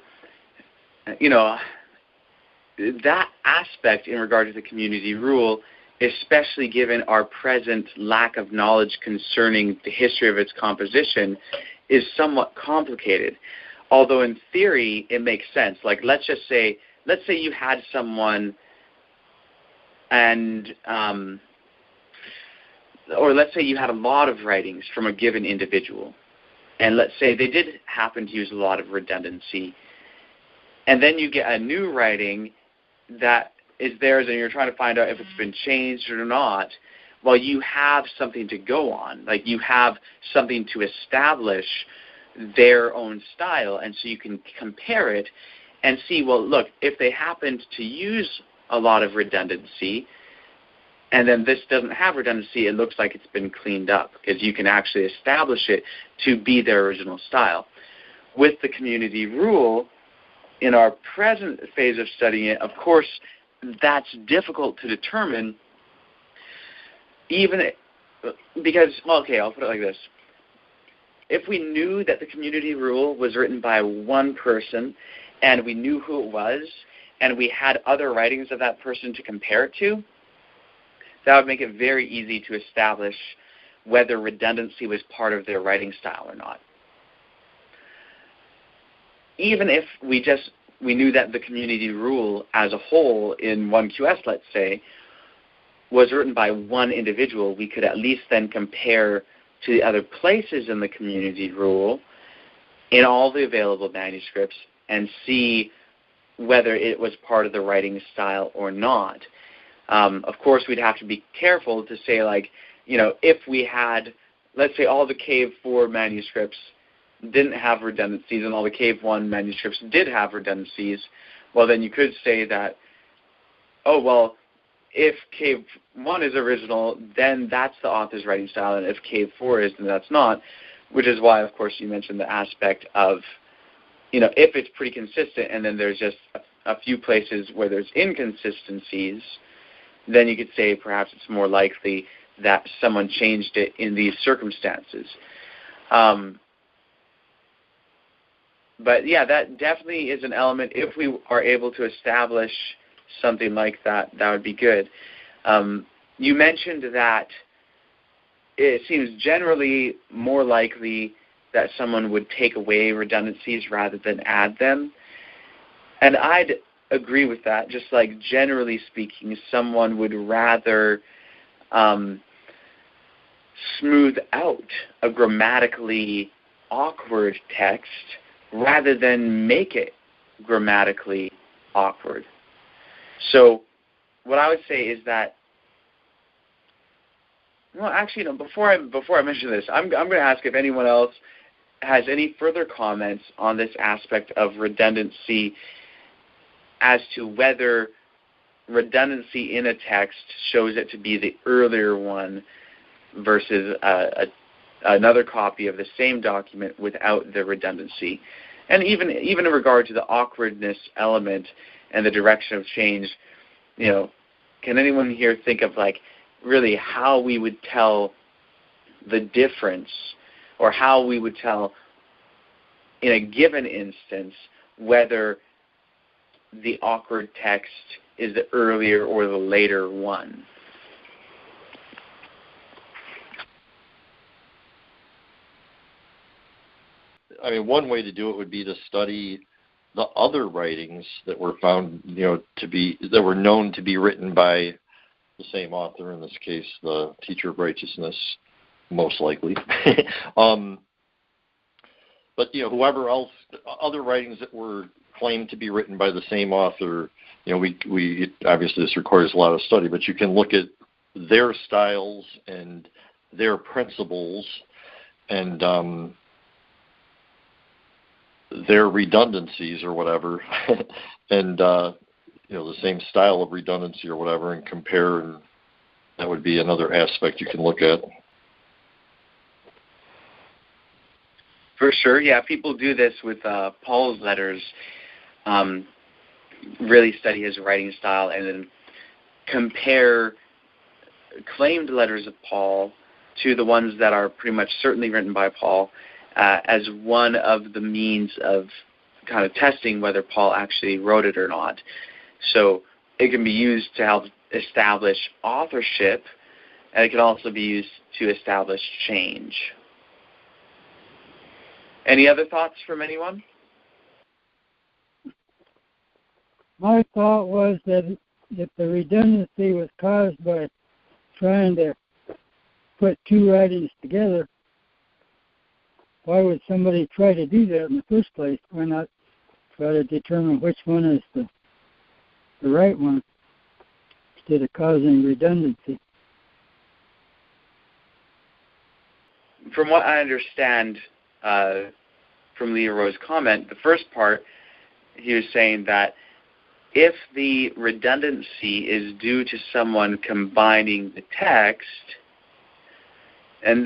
that aspect in regard to the community rule, especially given our present lack of knowledge concerning the history of its composition, is somewhat complicated. Although in theory it makes sense. Like let's say you had someone or let's say you had a lot of writings from a given individual. And let's say they did happen to use a lot of redundancy. And then you get a new writing that is theirs and you're trying to find out if it's been changed or not. Well, you have something to go on. Like you have something to establish their own style. And so you can compare it and see, well, look, if they happened to use a lot of redundancy and then this doesn't have redundancy, it looks like it's been cleaned up because you can actually establish it to be their original style. With the community rule, in our present phase of studying it, of course, that's difficult to determine, even because, okay, I'll put it like this. If we knew that the community rule was written by one person and we knew who it was and we had other writings of that person to compare it to, that would make it very easy to establish whether redundancy was part of their writing style or not. Even if we knew that the community rule as a whole in 1QS, let's say, was written by one individual, we could at least then compare to the other places in the community rule in all the available manuscripts and see whether it was part of the writing style or not. Of course, we'd have to be careful to say, like, if we had, let's say all the Cave 4 manuscripts didn't have redundancies and all the Cave 1 manuscripts did have redundancies, well, then you could say that, oh, well, if Cave 1 is original, then that's the author's writing style, and if Cave 4 is, then that's not, which is why, of course, you mentioned the aspect of, if it's pretty consistent and then there's just a few places where there's inconsistencies, then you could say perhaps it's more likely that someone changed it in these circumstances. But yeah, that definitely is an element. If we are able to establish something like that, that would be good. You mentioned that it seems generally more likely that someone would take away redundancies rather than add them. And I'd agree with that. Just like generally speaking, someone would rather smooth out a grammatically awkward text rather than make it grammatically awkward. So what I would say is that, well, actually, no, before I mention this, I'm going to ask if anyone else has any further comments on this aspect of redundancy as to whether redundancy in a text shows it to be the earlier one versus another copy of the same document without the redundancy. And even in regard to the awkwardness element and the direction of change, can anyone here think of like really how we would tell the difference, or how we would tell in a given instance whether the awkward text is the earlier or the later one? I mean, one way to do it would be to study the other writings that were found, that were known to be written by the same author, in this case, the teacher of righteousness, most likely. But, whoever else, other writings that were claimed to be written by the same author, we obviously this requires a lot of study, but you can look at their styles and their principles and their redundancies or whatever, and the same style of redundancy or whatever, and compare, and that would be another aspect you can look at. For sure, yeah. People do this with Paul's letters, really study his writing style and then compare claimed letters of Paul to the ones that are pretty much certainly written by Paul as one of the means of kind of testing whether Paul actually wrote it or not. So it can be used to help establish authorship, and it can also be used to establish change. Any other thoughts from anyone? My thought was that if the redundancy was caused by trying to put two writings together, why would somebody try to do that in the first place? Why not try to determine which one is the right one instead of causing redundancy? From what I understand from Leroy's comment, the first part, he was saying that if the redundancy is due to someone combining the text, and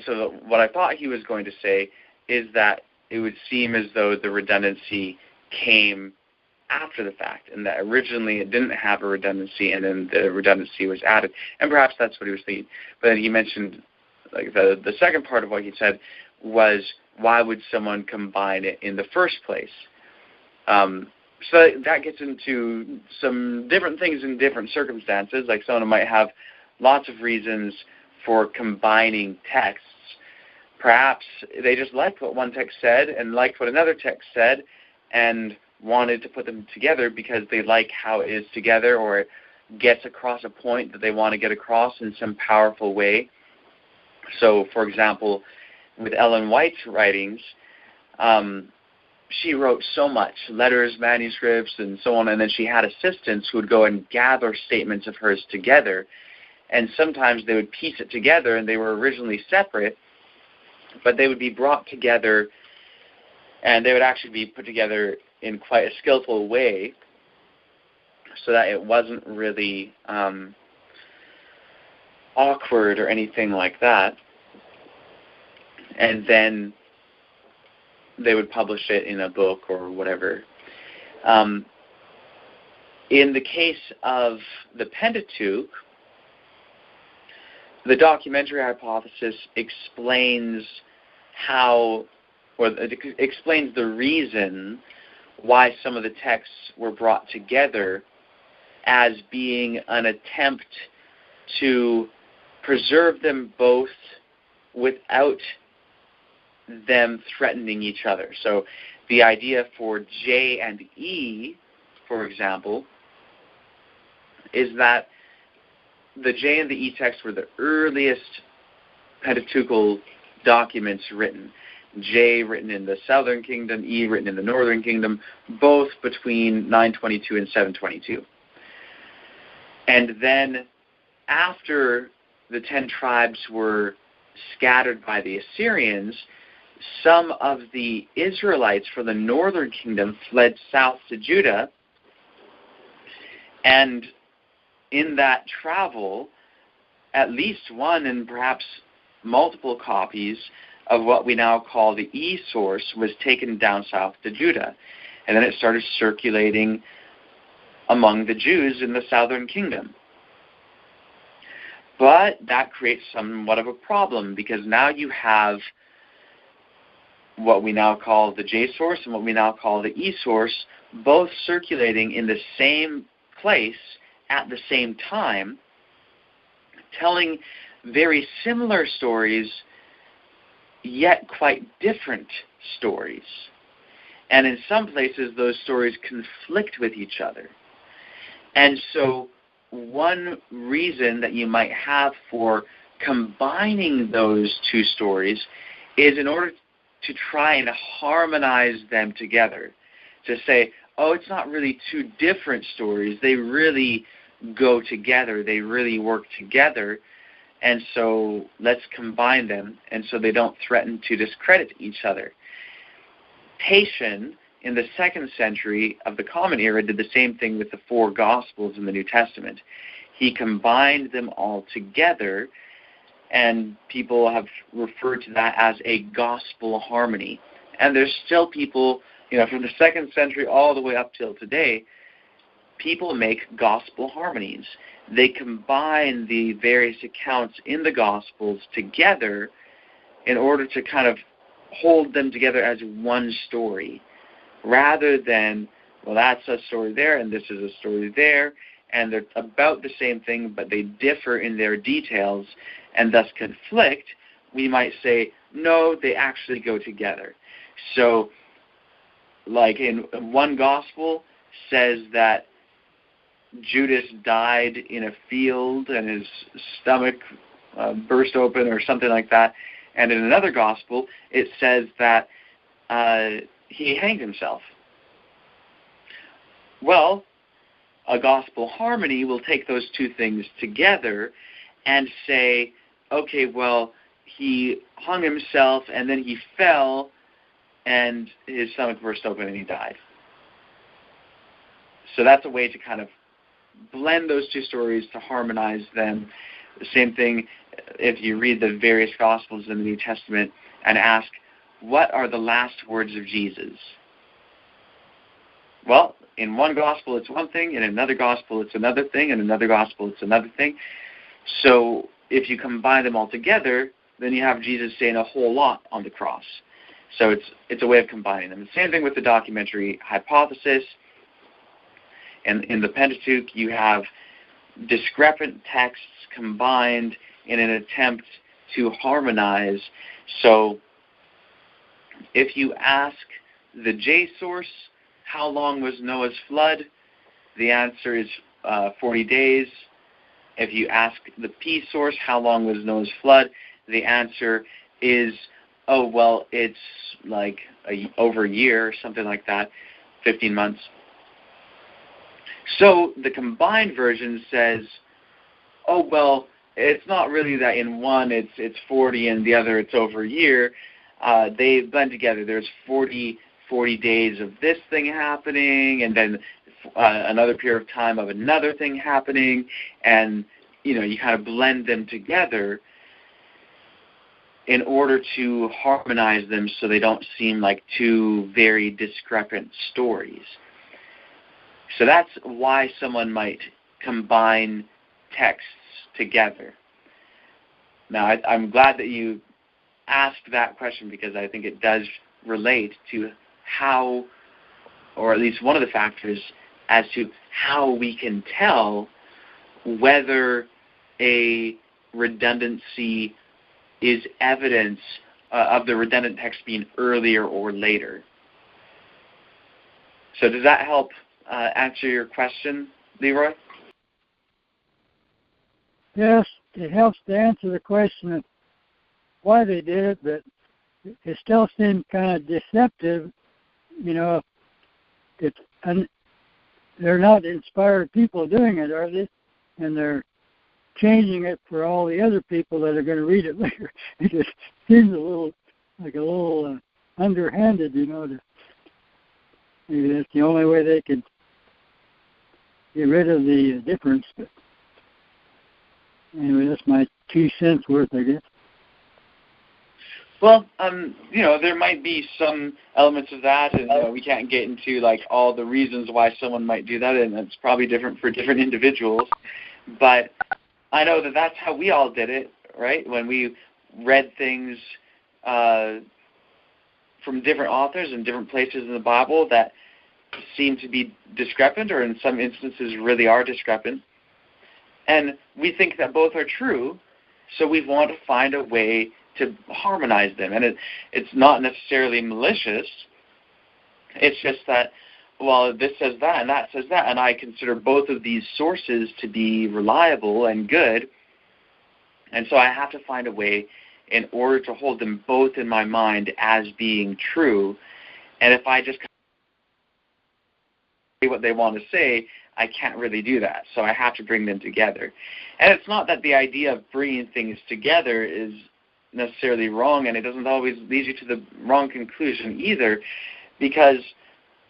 so what I thought he was going to say is that it would seem as though the redundancy came after the fact, and that originally it didn't have a redundancy, and then the redundancy was added, and perhaps that's what he was thinking. But then he mentioned, like the second part of what he said was, why would someone combine it in the first place? So that gets into some different things in different circumstances. Like someone might have lots of reasons for combining texts. Perhaps they just liked what one text said and liked what another text said and wanted to put them together because they like how it is together, or it gets across a point that they want to get across in some powerful way. So, for example, with Ellen White's writings, she wrote so much, letters, manuscripts, and so on, and then she had assistants who would go and gather statements of hers together, and sometimes they would piece it together, and they were originally separate, but they would be brought together, and they would actually be put together in quite a skillful way so that it wasn't really awkward or anything like that. And then they would publish it in a book or whatever. In the case of the Pentateuch, the documentary hypothesis explains explains the reason why some of the texts were brought together as being an attempt to preserve them both without them threatening each other. So the idea for J and E, for example, is that the J and the E text were the earliest Pentateuchal documents written. J written in the Southern Kingdom, E written in the Northern Kingdom, both between 922 and 722. And then after the 10 tribes were scattered by the Assyrians, some of the Israelites from the Northern Kingdom fled south to Judah, and in that travel, at least one and perhaps multiple copies of what we now call the E source was taken down south to Judah. And then it started circulating among the Jews in the Southern Kingdom. But that creates somewhat of a problem, because now you have what we now call the J source and what we now call the E source, both circulating in the same place at the same time, telling very similar stories, yet quite different stories. And in some places, those stories conflict with each other. And so one reason that you might have for combining those two stories is in order to try and harmonize them together, to say, oh, it's not really two different stories. They really go together. They really work together. and so let's combine them, and so they don't threaten to discredit each other. Tatian, in the 2nd century of the Common Era, did the same thing with the 4 Gospels in the New Testament. He combined them all together, and people have referred to that as a gospel harmony. And there's still people, from the 2nd century all the way up till today, people make gospel harmonies. They combine the various accounts in the Gospels together in order to kind of hold them together as one story, rather than, well, that's a story there and this is a story there, and they're about the same thing, but they differ in their details and thus conflict. We might say, no, they actually go together. So, like in one gospel says that Judas died in a field and his stomach burst open or something like that, and in another gospel it says that he hanged himself. Well, a gospel harmony will take those two things together and say, okay, well, he hung himself and then he fell and his stomach burst open and he died. So that's a way to kind of blend those two stories, to harmonize them. The same thing if you read the various Gospels in the New Testament and ask, what are the last words of Jesus? Well, in one Gospel it's one thing, in another Gospel it's another thing, in another Gospel it's another thing. So if you combine them all together, then you have Jesus saying a whole lot on the cross. So it's a way of combining them. The same thing with the documentary hypothesis. And in the Pentateuch, you have discrepant texts combined in an attempt to harmonize. So if you ask the J source, how long was Noah's flood? The answer is 40 days. If you ask the P source, how long was Noah's flood? The answer is, oh, well, it's like over a year or something like that, 15 months. So the combined version says, oh, well, it's not really that in one it's 40 and the other it's over a year. They blend together. There's 40 days of this thing happening, and then another period of time of another thing happening, and you kind of blend them together in order to harmonize them so they don't seem like two very discrepant stories. So that's why someone might combine texts together. Now, I'm glad that you asked that question, because I think it does relate to how, or at least one of the factors as to how we can tell whether a redundancy is evidence of the redundant text being earlier or later. So does that help answer your question, Leroy? Yes, it helps to answer the question of why they did it, but it still seems kind of deceptive. They're not inspired people doing it, are they? And they're changing it for all the other people that are going to read it later. It just seems a little underhanded, maybe that's the only way they could get rid of the difference. But anyway, that's my 2 cents worth, I guess. Well, there might be some elements of that, and we can't get into all the reasons why someone might do that, and it's probably different for different individuals. But I know that that's how we all did it, right? When we read things from different authors and different places in the Bible that seem to be discrepant, or in some instances really are discrepant, and we think that both are true, so we want to find a way to harmonize them. And it's not necessarily malicious. It's just that, well, this says that and that says that, and I consider both of these sources to be reliable and good, and so I have to find a way in order to hold them both in my mind as being true. And if I just say what they want to say, I can't really do that, so I have to bring them together. And it's not that the idea of bringing things together is necessarily wrong, and it doesn't always lead you to the wrong conclusion either, because,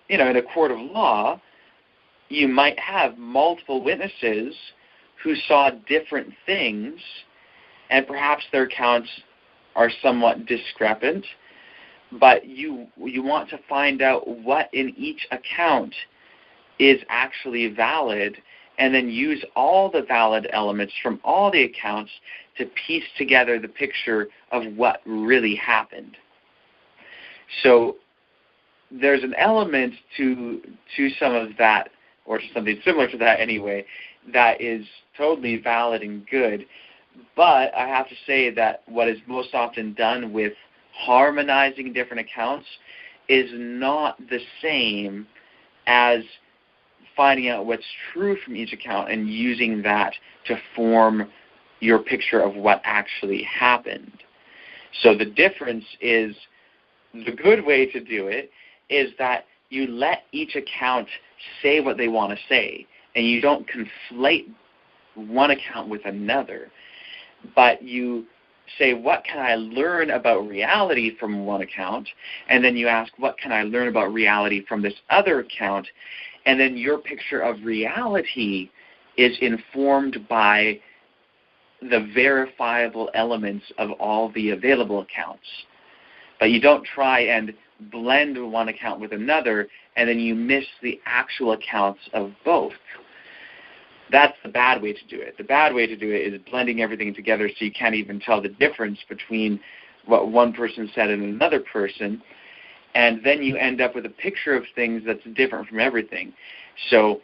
in a court of law, you might have multiple witnesses who saw different things, and perhaps their accounts are somewhat discrepant, but you want to find out what in each account is actually valid, and then use all the valid elements from all the accounts to piece together the picture of what really happened. So there's an element to some of that, or something similar to that anyway, that is totally valid and good. But I have to say that what is most often done with harmonizing different accounts is not the same as finding out what's true from each account and using that to form your picture of what actually happened. So the difference is, the good way to do it is that you let each account say what they want to say, and you don't conflate one account with another, but you say, what can I learn about reality from one account? And then you ask, what can I learn about reality from this other account? And then your picture of reality is informed by the verifiable elements of all the available accounts. But you don't try and blend one account with another, and then you miss the actual accounts of both. That's the bad way to do it. The bad way to do it is blending everything together so you can't even tell the difference between what one person said and another person, and then you end up with a picture of things that's different from everything. So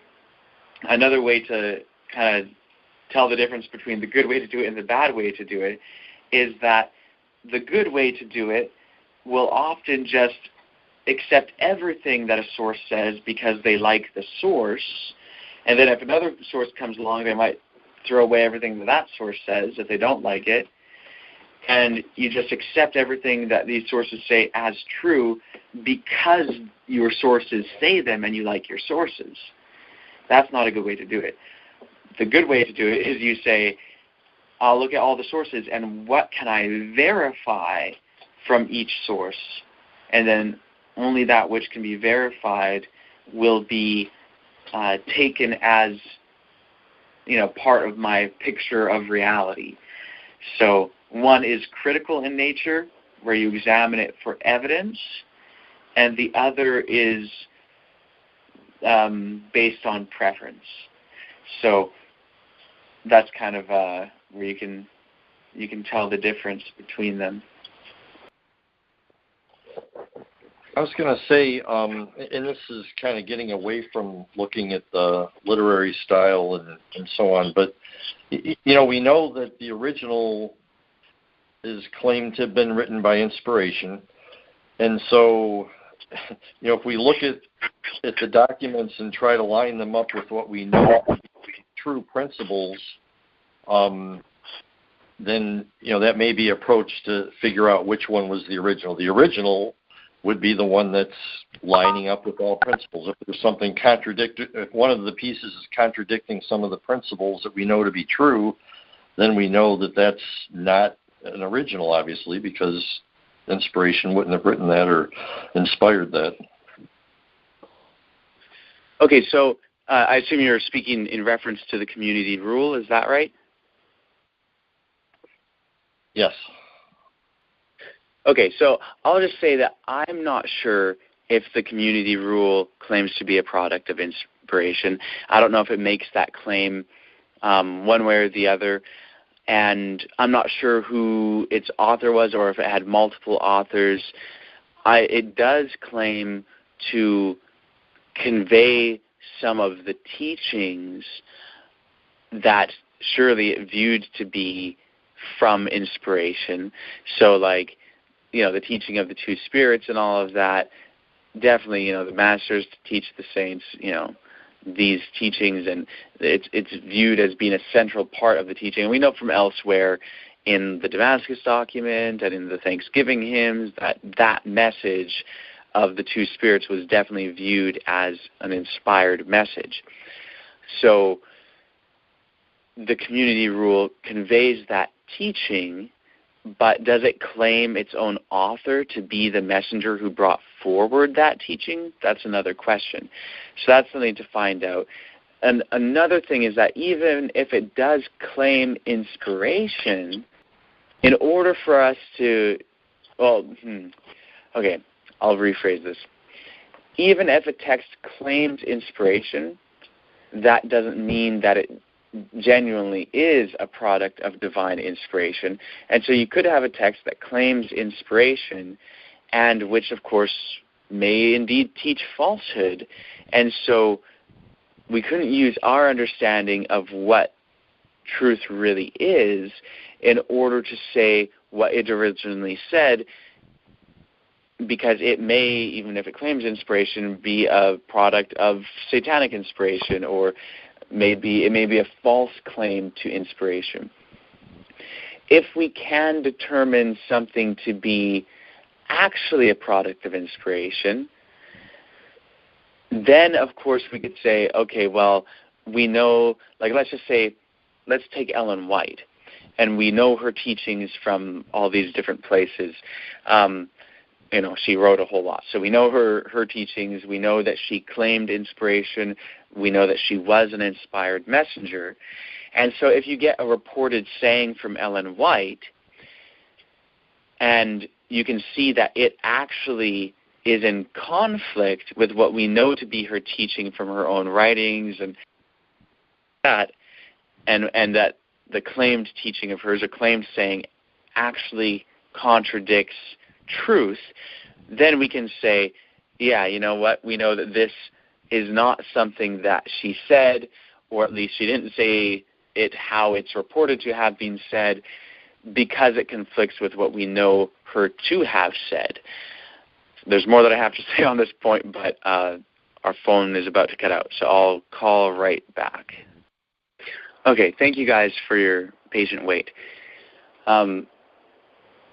another way to kind of tell the difference between the good way to do it and the bad way to do it is that the good way to do it will often just accept everything that a source says because they like the source, and then if another source comes along, they might throw away everything that that source says if they don't like it, and you just accept everything that these sources say as true because your sources say them and you like your sources. That's not a good way to do it. The good way to do it is you say, I'll look at all the sources and what can I verify from each source, and then only that which can be verified will be taken as, part of my picture of reality. So one is critical in nature, where you examine it for evidence, and the other is based on preference. So that's kind of where you can tell the difference between them. I was going to say, and this is kind of getting away from looking at the literary style and so on, but, we know that the original is claimed to have been written by inspiration. And so, if we look at the documents and try to line them up with what we know to be true principles, then, that may be approached to figure out which one was the original. The original would be the one that's lining up with all principles. If there's something if one of the pieces is contradicting some of the principles that we know to be true, then we know that that's not an original, obviously, because inspiration wouldn't have written that or inspired that. Okay, so I assume you're speaking in reference to the community rule, is that right? Yes. Okay, so I'll just say that I'm not sure if the community rule claims to be a product of inspiration. I don't know if it makes that claim one way or the other, and I'm not sure who its author was or if it had multiple authors. It does claim to convey some of the teachings that surely it viewed to be from inspiration. So the teaching of the two spirits and all of that, definitely, the masters teach the saints, these teachings, and it's viewed as being a central part of the teaching. And we know from elsewhere in the Damascus document and in the Thanksgiving hymns that message of the two spirits was definitely viewed as an inspired message. So the community rule conveys that teaching, but does it claim its own author to be the messenger who brought forward that teaching? That's another question. So that's something to find out. And another thing is that even if it does claim inspiration, in order for us to, okay, I'll rephrase this. Even if a text claims inspiration, that doesn't mean that it genuinely is a product of divine inspiration. And so you could have a text that claims inspiration and which, of course, may indeed teach falsehood. And so we couldn't use our understanding of what truth really is in order to say what it originally said, because it may, even if it claims inspiration, be a product of satanic inspiration, or it may be a false claim to inspiration. If we can determine something to be actually a product of inspiration, then of course we could say, okay, well, we know, like let's take Ellen White, and we know her teachings from all these different places. She wrote a whole lot. So we know her teachings. We know that she claimed inspiration. We know that she was an inspired messenger. And so if you get a reported saying from Ellen White, and you can see that it actually is in conflict with what we know to be her teaching from her own writings, and that the claimed teaching of hers, a claimed saying, actually contradicts truth, then we can say, yeah, you know what, we know that this is not something that she said, or at least she didn't say it how it's reported to have been said, because it conflicts with what we know her to have said. There's more that I have to say on this point, but our phone is about to cut out, so I'll call right back. Okay, thank you guys for your patient wait.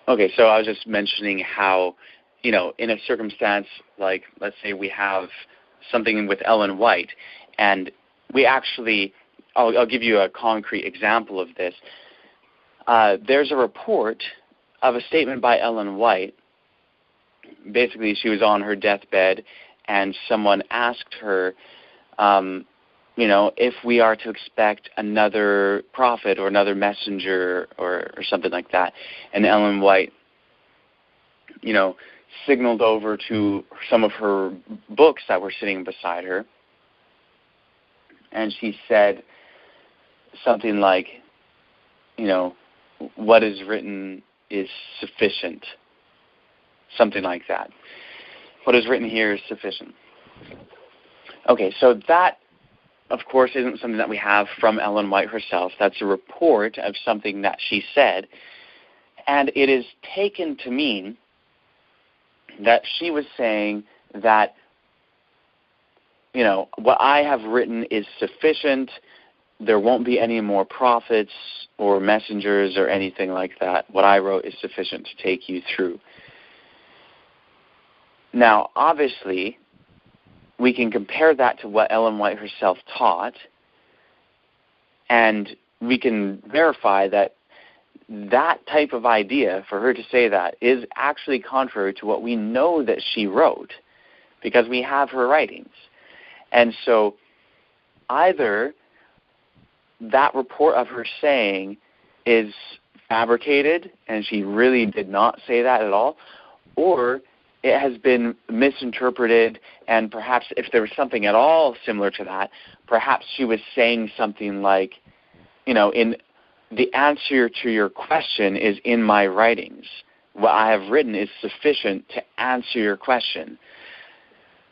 Okay, so I was just mentioning how, in a circumstance like, let's say we have something with Ellen White, and we actually, I'll give you a concrete example of this. There's a report of a statement by Ellen White. Basically, she was on her deathbed, and someone asked her, if we are to expect another prophet or another messenger or something like that. And Ellen White, signaled over to some of her books that were sitting beside her. And she said something like, what is written is sufficient. Something like that. What is written here is sufficient. Okay, so that, of course, isn't something that we have from Ellen White herself. That's a report of something that she said. And it is taken to mean that she was saying that, what I have written is sufficient. There won't be any more prophets or messengers or anything like that. What I wrote is sufficient to take you through. Now, obviously, we can compare that to what Ellen White herself taught, and we can verify that that type of idea, for her to say that, is actually contrary to what we know that she wrote, because we have her writings. And so either that report of her saying is fabricated and she really did not say that at all, or it has been misinterpreted, and perhaps if there was something at all similar to that, perhaps she was saying something like, in the answer to your question is in my writings. What I have written is sufficient to answer your question.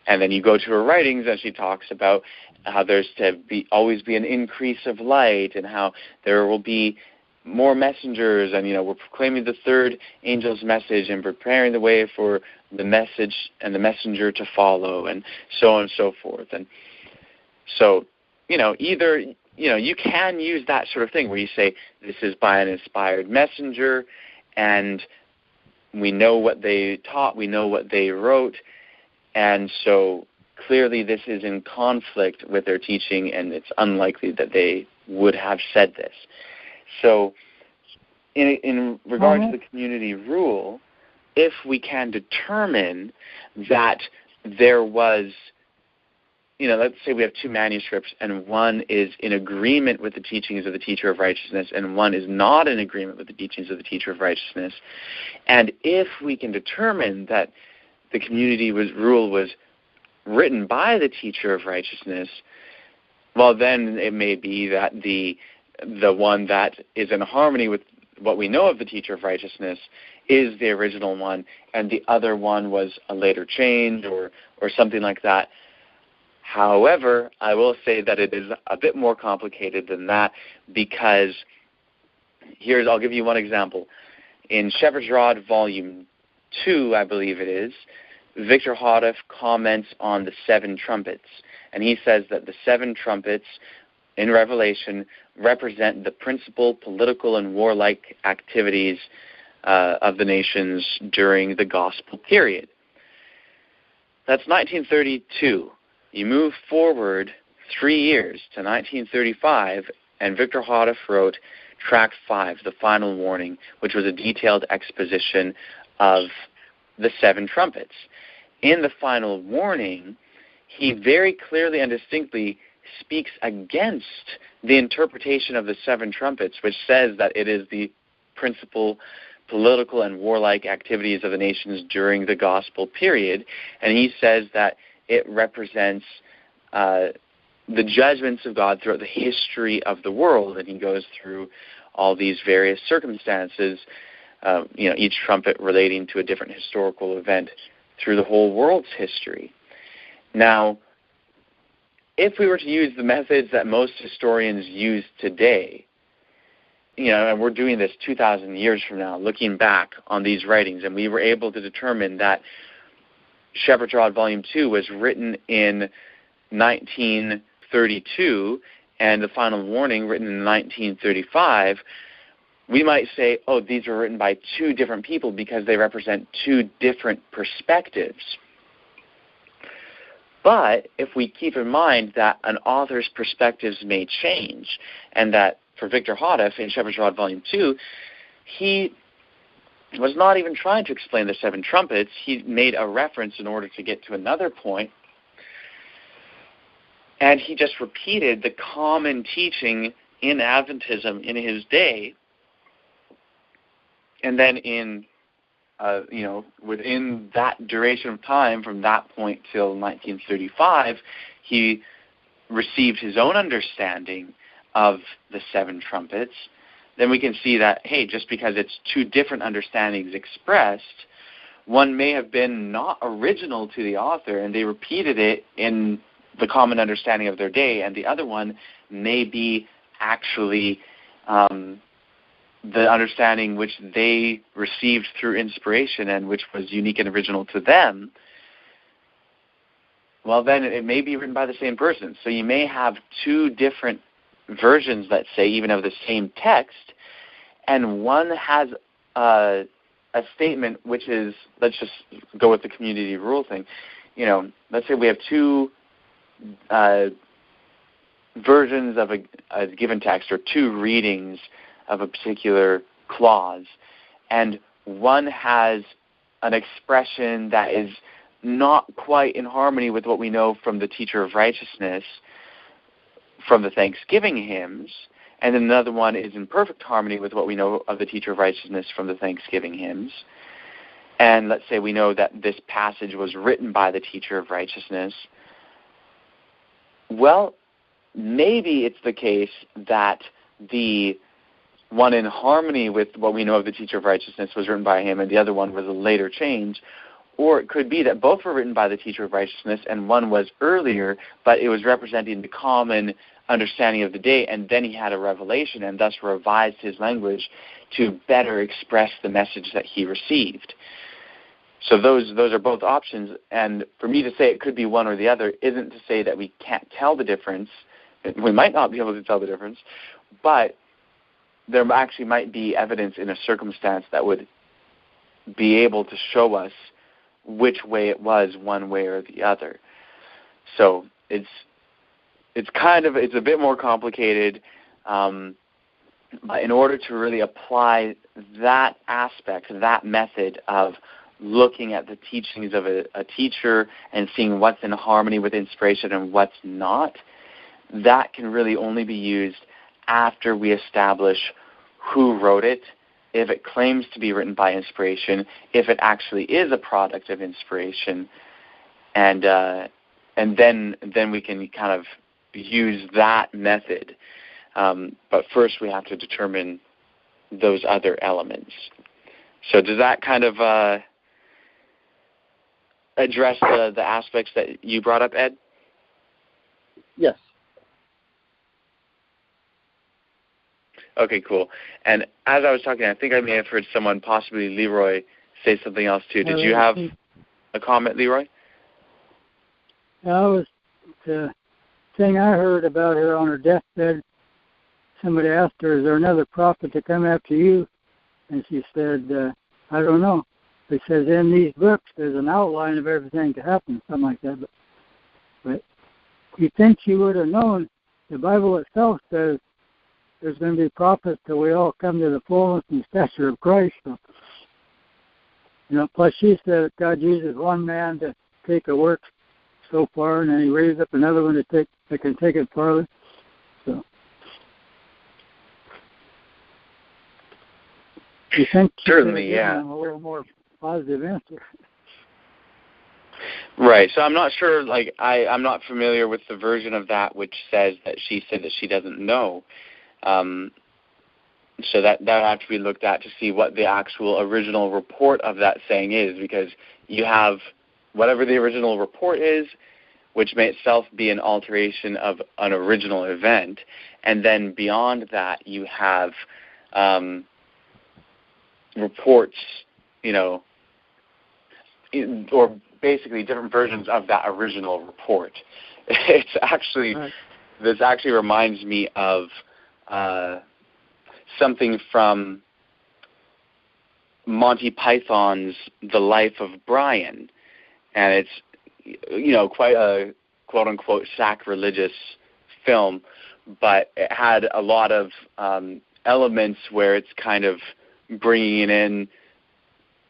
And then you go to her writings and she talks about how there's always be an increase of light, and how there will be more messengers, and we're proclaiming the third angel's message and preparing the way for the message and the messenger to follow, and so on and so forth. And so, either you can use that sort of thing where you say this is by an inspired messenger, and we know what they taught, we know what they wrote, and so clearly this is in conflict with their teaching, and it's unlikely that they would have said this. So in regard to the community rule, if we can determine that there was, let's say we have two manuscripts, and one is in agreement with the teachings of the teacher of righteousness, and one is not in agreement with the teachings of the teacher of righteousness, and if we can determine that the community rule was written by the teacher of righteousness, well, then it may be that the one that is in harmony with what we know of the teacher of righteousness is the original one, and the other one was a later change or something like that. However, I will say that it is a bit more complicated than that, because I'll give you one example. In Shepherd's Rod, Volume 2, I believe it is, Victor Houteff comments on the 7 trumpets, and he says that the 7 trumpets in Revelation represent the principal political and warlike activities of the nations during the gospel period. That's 1932. You move forward 3 years to 1935, and Victor Houteff wrote Tract 5, The Final Warning, which was a detailed exposition of the 7 trumpets. In the Final Warning, he very clearly and distinctly speaks against the interpretation of the 7 trumpets, which says that it is the principal political and warlike activities of the nations during the gospel period, and he says that it represents the judgments of God throughout the history of the world, and he goes through all these various circumstances, each trumpet relating to a different historical event through the whole world's history. Now, if we were to use the methods that most historians use today, and we're doing this 2,000 years from now, looking back on these writings, and we were able to determine that Shepherd's Rod Volume 2 was written in 1932 and The Final Warning written in 1935, we might say, these were written by 2 different people because they represent 2 different perspectives. But if we keep in mind that an author's perspectives may change, and that for Victor Houteff in Shepherd's Rod Volume 2, he was not even trying to explain the 7 trumpets. He made a reference in order to get to another point, and he just repeated the common teaching in Adventism in his day. And then within that duration of time, from that point till 1935, he received his own understanding of the 7 trumpets. Then we can see that, just because it's 2 different understandings expressed, one may have been not original to the author, and they repeated it in the common understanding of their day, and the other one may be actually the understanding which they received through inspiration and which was unique and original to them. Well, then it may be written by the same person. So you may have 2 different versions, let's say, even of the same text, and one has a statement which is, let's just go with the community rule thing. Let's say we have 2 versions of a given text, or 2 readings of a particular clause, and one has an expression that is not quite in harmony with what we know from the teacher of righteousness from the Thanksgiving hymns, and then another one is in perfect harmony with what we know of the teacher of righteousness from the Thanksgiving hymns. And let's say we know that this passage was written by the teacher of righteousness. Well, maybe it's the case that the one in harmony with what we know of the teacher of righteousness was written by him, and the other one was a later change. Or it could be that both were written by the teacher of righteousness, and one was earlier, but it was representing the common understanding of the day, and then he had a revelation and thus revised his language to better express the message that he received. So those are both options, and for me to say it could be one or the other isn't to say that we can't tell the difference. We might not be able to tell the difference, but there actually might be evidence in a circumstance that would be able to show us which way it was, one way or the other. So it's a bit more complicated. But in order to really apply that aspect, that method of looking at the teachings of a teacher and seeing what's in harmony with inspiration and what's not, that can really only be used after we establish who wrote it, if it claims to be written by inspiration, if it actually is a product of inspiration, and then we can kind of use that method. But first we have to determine those other elements. So does that kind of address the aspects that you brought up, Ed? Yes. Okay, cool. And as I was talking, I think I may have heard someone, possibly Leroy, say something else too. Did you have a comment, Leroy? Was the thing I heard about her on her deathbed. Somebody asked her, "Is there another prophet to come after you?" And she said, "I don't know." It says in these books there's an outline of everything to happen, something like that. But you think she would have known? The Bible itself says there's going to be prophets till we all come to the fullness and stature of Christ. So, plus she said God uses one man to take a work so far, and then he raises up another one that can take it farther. So you think certainly, yeah, a little more positive answer. Right. So I'm not sure. I'm not familiar with the version of that which says that she said that she doesn't know. So that would have to be looked at to see what the actual original report of that saying is, because you have whatever the original report is, which may itself be an alteration of an original event, and then beyond that you have reports, or basically different versions of that original report. It's actually right. This actually reminds me of something from Monty Python's The Life of Brian, and it's quite a quote-unquote sacrilegious film, but it had a lot of elements where it's kind of bringing in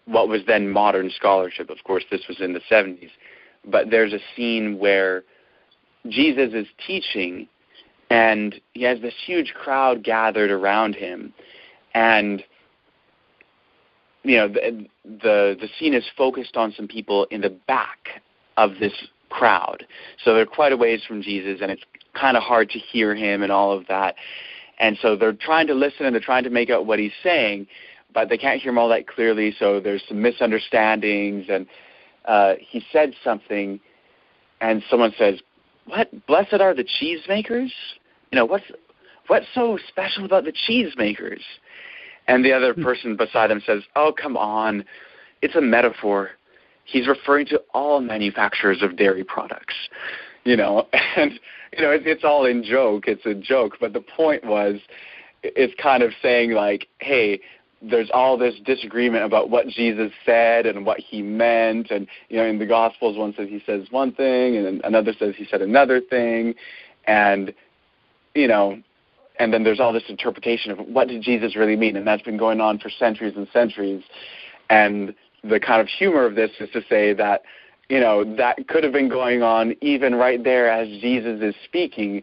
what was then modern scholarship. Of course, this was in the 70s, but there's a scene where Jesus is teaching, and he has this huge crowd gathered around him, and the scene is focused on some people in the back of this crowd. So they're quite a ways from Jesus, and it's kind of hard to hear him and all of that. And so they're trying to listen, and they're trying to make out what he's saying, but they can't hear him all that clearly, so there's some misunderstandings. And he said something, and someone says, "What? Blessed are the cheesemakers? What's so special about the cheesemakers?" And the other person beside him says, "Oh, come on. It's a metaphor. He's referring to all manufacturers of dairy products." And it's all in joke. It's a joke, but the point was, it's kind of saying like, hey, there's all this disagreement about what Jesus said and what he meant, and in the Gospels one says he says one thing, and then another says he said another thing, and and then there's all this interpretation of what did Jesus really mean, and that's been going on for centuries and centuries. And the kind of humor of this is to say that that could have been going on even right there as Jesus is speaking.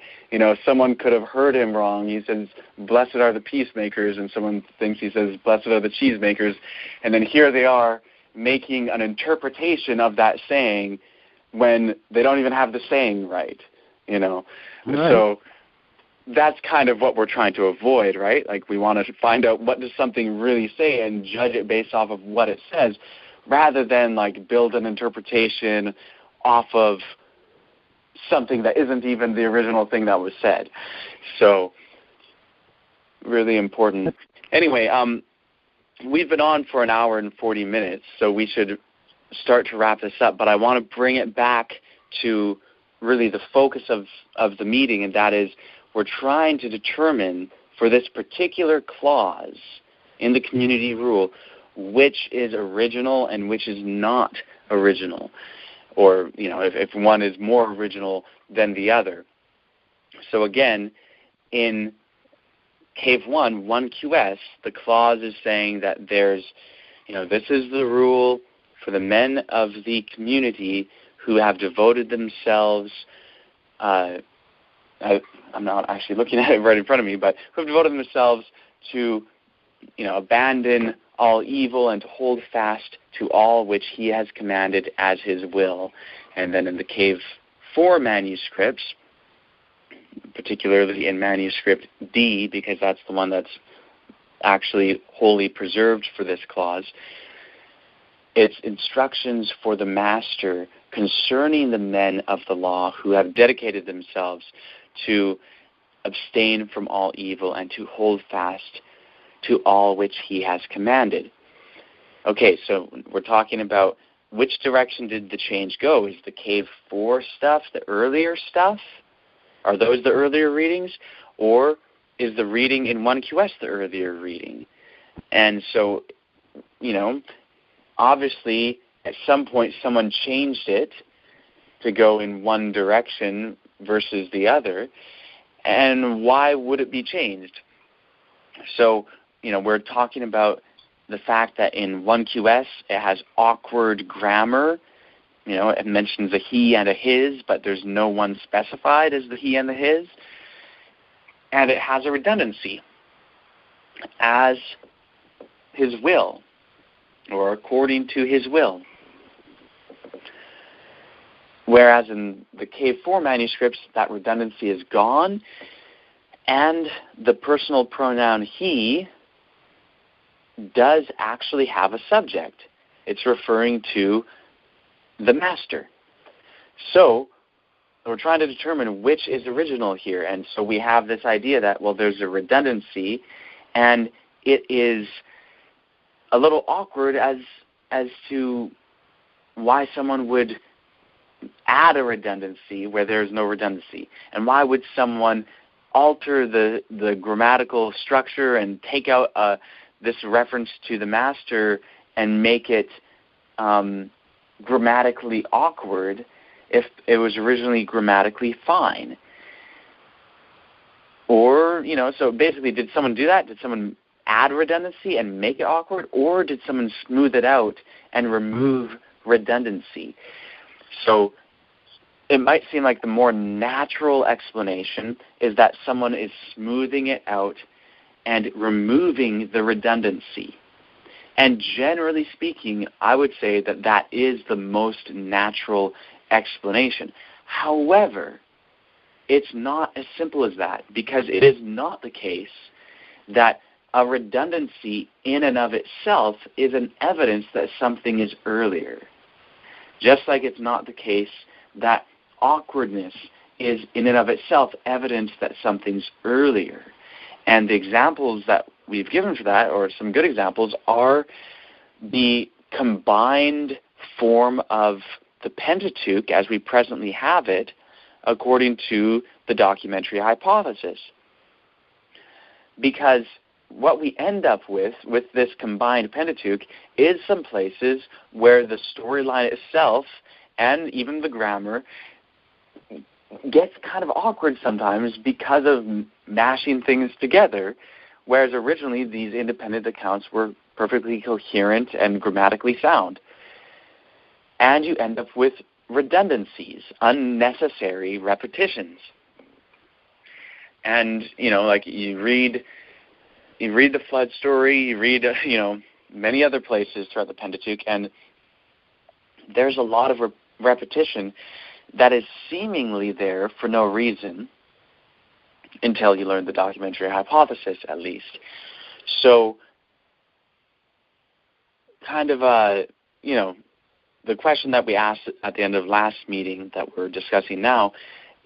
Someone could have heard him wrong. He says, "Blessed are the peacemakers," and someone thinks he says, "Blessed are the cheesemakers." And then here they are making an interpretation of that saying when they don't even have the saying right, Right. So that's kind of what we're trying to avoid, right? Like, we want to find out what does something really say and judge it based off of what it says, rather than build an interpretation off of something that isn't even the original thing that was said. So, really important. Anyway, we've been on for an hour and 40 minutes, so we should start to wrap this up. But I want to bring it back to really the focus of the meeting, and that is we're trying to determine for this particular clause in the community rule which is original and which is not original. or if one is more original than the other. So again, in Cave 1QS, the clause is saying that there's, this is the rule for the men of the community who have devoted themselves, I'm not actually looking at it right in front of me, but who have devoted themselves to, abandon all evil and to hold fast to all which he has commanded as his will. And then in the Cave 4 manuscripts, particularly in manuscript D, because that's the one that's actually wholly preserved for this clause, it's instructions for the master concerning the men of the law who have dedicated themselves to abstain from all evil and to hold fast to all which he has commanded. Okay, so we're talking about which direction did the change go? Is the Cave 4 stuff the earlier stuff? Are those the earlier readings? Or is the reading in 1QS the earlier reading? And so, obviously, at some point someone changed it to go in one direction versus the other. And why would it be changed? So, we're talking about the fact that in 1QS it has awkward grammar. It mentions a he and a his, but there's no one specified as the he and the his. And it has a redundancy as his will, or according to his will. Whereas in the Cave 4 manuscripts, that redundancy is gone, and the personal pronoun he does actually have a subject. It's referring to the master. So we're trying to determine which is original here. And so we have this idea that, there's a redundancy, and it is a little awkward as to why someone would add a redundancy where there's no redundancy. And why would someone alter the grammatical structure and take out this reference to the master and make it grammatically awkward if it was originally grammatically fine? Or, so basically, did someone do that? Did someone add redundancy and make it awkward? Or did someone smooth it out and remove redundancy? So it might seem like the more natural explanation is that someone is smoothing it out and removing the redundancy. And generally speaking, I would say that that is the most natural explanation. However, it's not as simple as that, because it is not the case that a redundancy in and of itself is an evidence that something is earlier. Just like it's not the case that awkwardness is in and of itself evidence that something's earlier. And the examples that we've given for that, or some good examples, are the combined form of the Pentateuch as we presently have it, according to the documentary hypothesis. Because what we end up with this combined Pentateuch is some places where the storyline itself and even the grammar gets kind of awkward sometimes because of mashing things together, whereas originally these independent accounts were perfectly coherent and grammatically sound. And you end up with redundancies, unnecessary repetitions. And, like you read the flood story, you read, many other places throughout the Pentateuch, and there's a lot of repetition that is seemingly there for no reason until you learn the documentary hypothesis, at least. So, kind of, the question that we asked at the end of last meeting that we're discussing now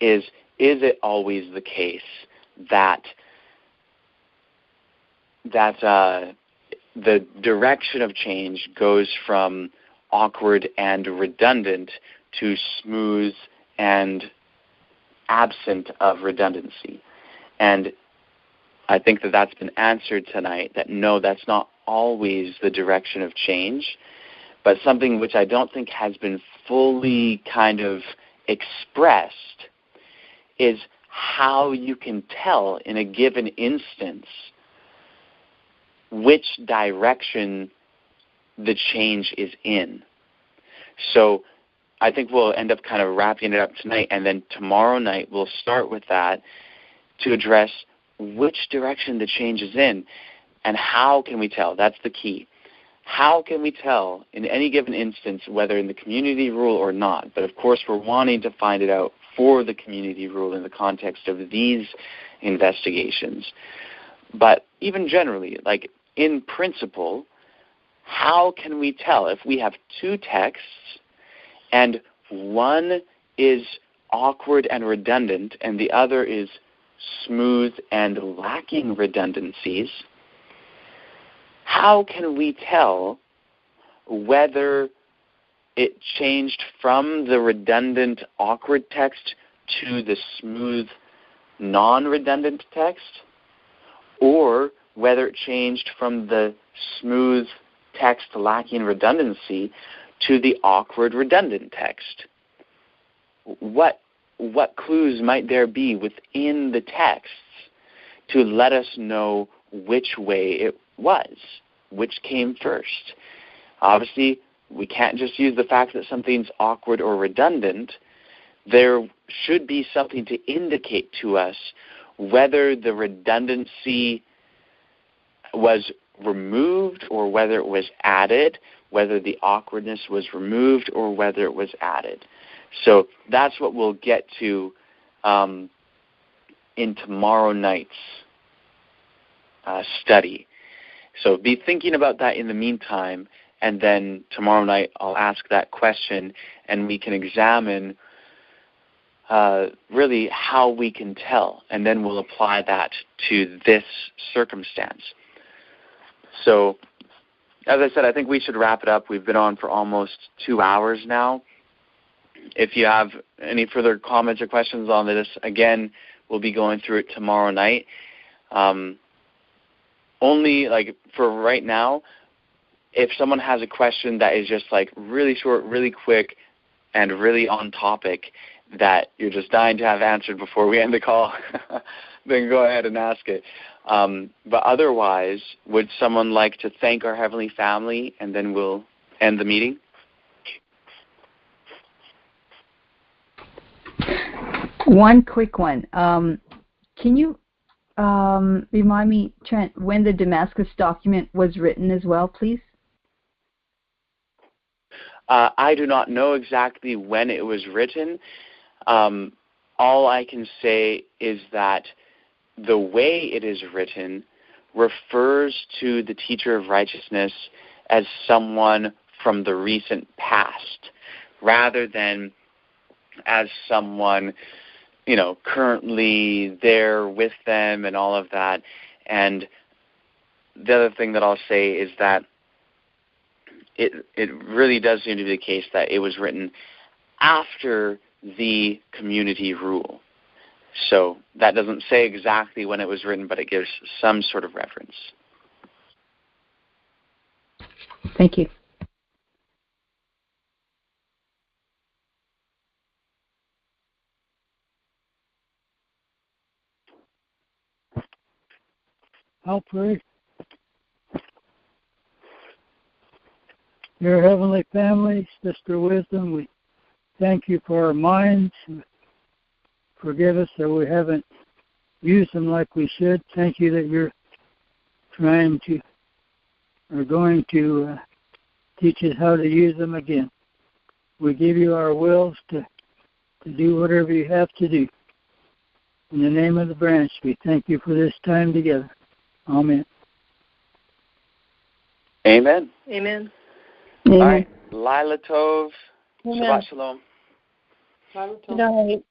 is it always the case that the direction of change goes from awkward and redundant to smooth and absent of redundancy? And I think that that's been answered tonight, that no, that's not always the direction of change, but something which I don't think has been fully kind of expressed is how you can tell in a given instance which direction the change is in. So I think we'll end up kind of wrapping it up tonight, and then tomorrow night we'll start with that to address which direction the change is in and how can we tell. That's the key. How can we tell in any given instance whether in the community rule or not? But of course we're wanting to find it out for the community rule in the context of these investigations. But even generally, like in principle, how can we tell if we have two texts and one is awkward and redundant and the other is smooth and lacking redundancies? How can we tell whether it changed from the redundant awkward text to the smooth non-redundant text, or whether it changed from the smooth text lacking redundancy to the awkward redundant text? What clues might there be within the texts to let us know which way it was, which came first? Obviously, we can't just use the fact that something's awkward or redundant. There should be something to indicate to us whether the redundancy was removed or whether it was added, whether the awkwardness was removed or whether it was added. So that's what we'll get to in tomorrow night's study. So be thinking about that in the meantime, and then tomorrow night I'll ask that question and we can examine really how we can tell, and then we'll apply that to this circumstance. So, as I said, I think we should wrap it up. We've been on for almost 2 hours now. If you have any further comments or questions on this, again, we'll be going through it tomorrow night. Only, like, for right now, if someone has a question that is just, like, really short, really quick, and really on topic that you're just dying to have answered before we end the call, then go ahead and ask it. But otherwise, would someone like to thank our Heavenly Family, and then we'll end the meeting? One quick one. Can you remind me, Trent, when the Damascus document was written as well, please? I do not know exactly when it was written. All I can say is that the way it is written refers to the teacher of righteousness as someone from the recent past, rather than as someone, currently there with them and all of that. And the other thing that I'll say is that it really does seem to be the case that it was written after the community rule. So that doesn't say exactly when it was written, but it gives some sort of reference. Thank you. I'll pray. Dear Heavenly Family, Sister Wisdom, we thank you for our minds. Forgive us that we haven't used them like we should. Thank you that you're going to teach us how to use them again. We give you our wills to do whatever you have to do. In the name of the branch, we thank you for this time together. Amen. Amen. Amen. All right. Lila Tov. Amen. Shabbat Shalom. Good Good night.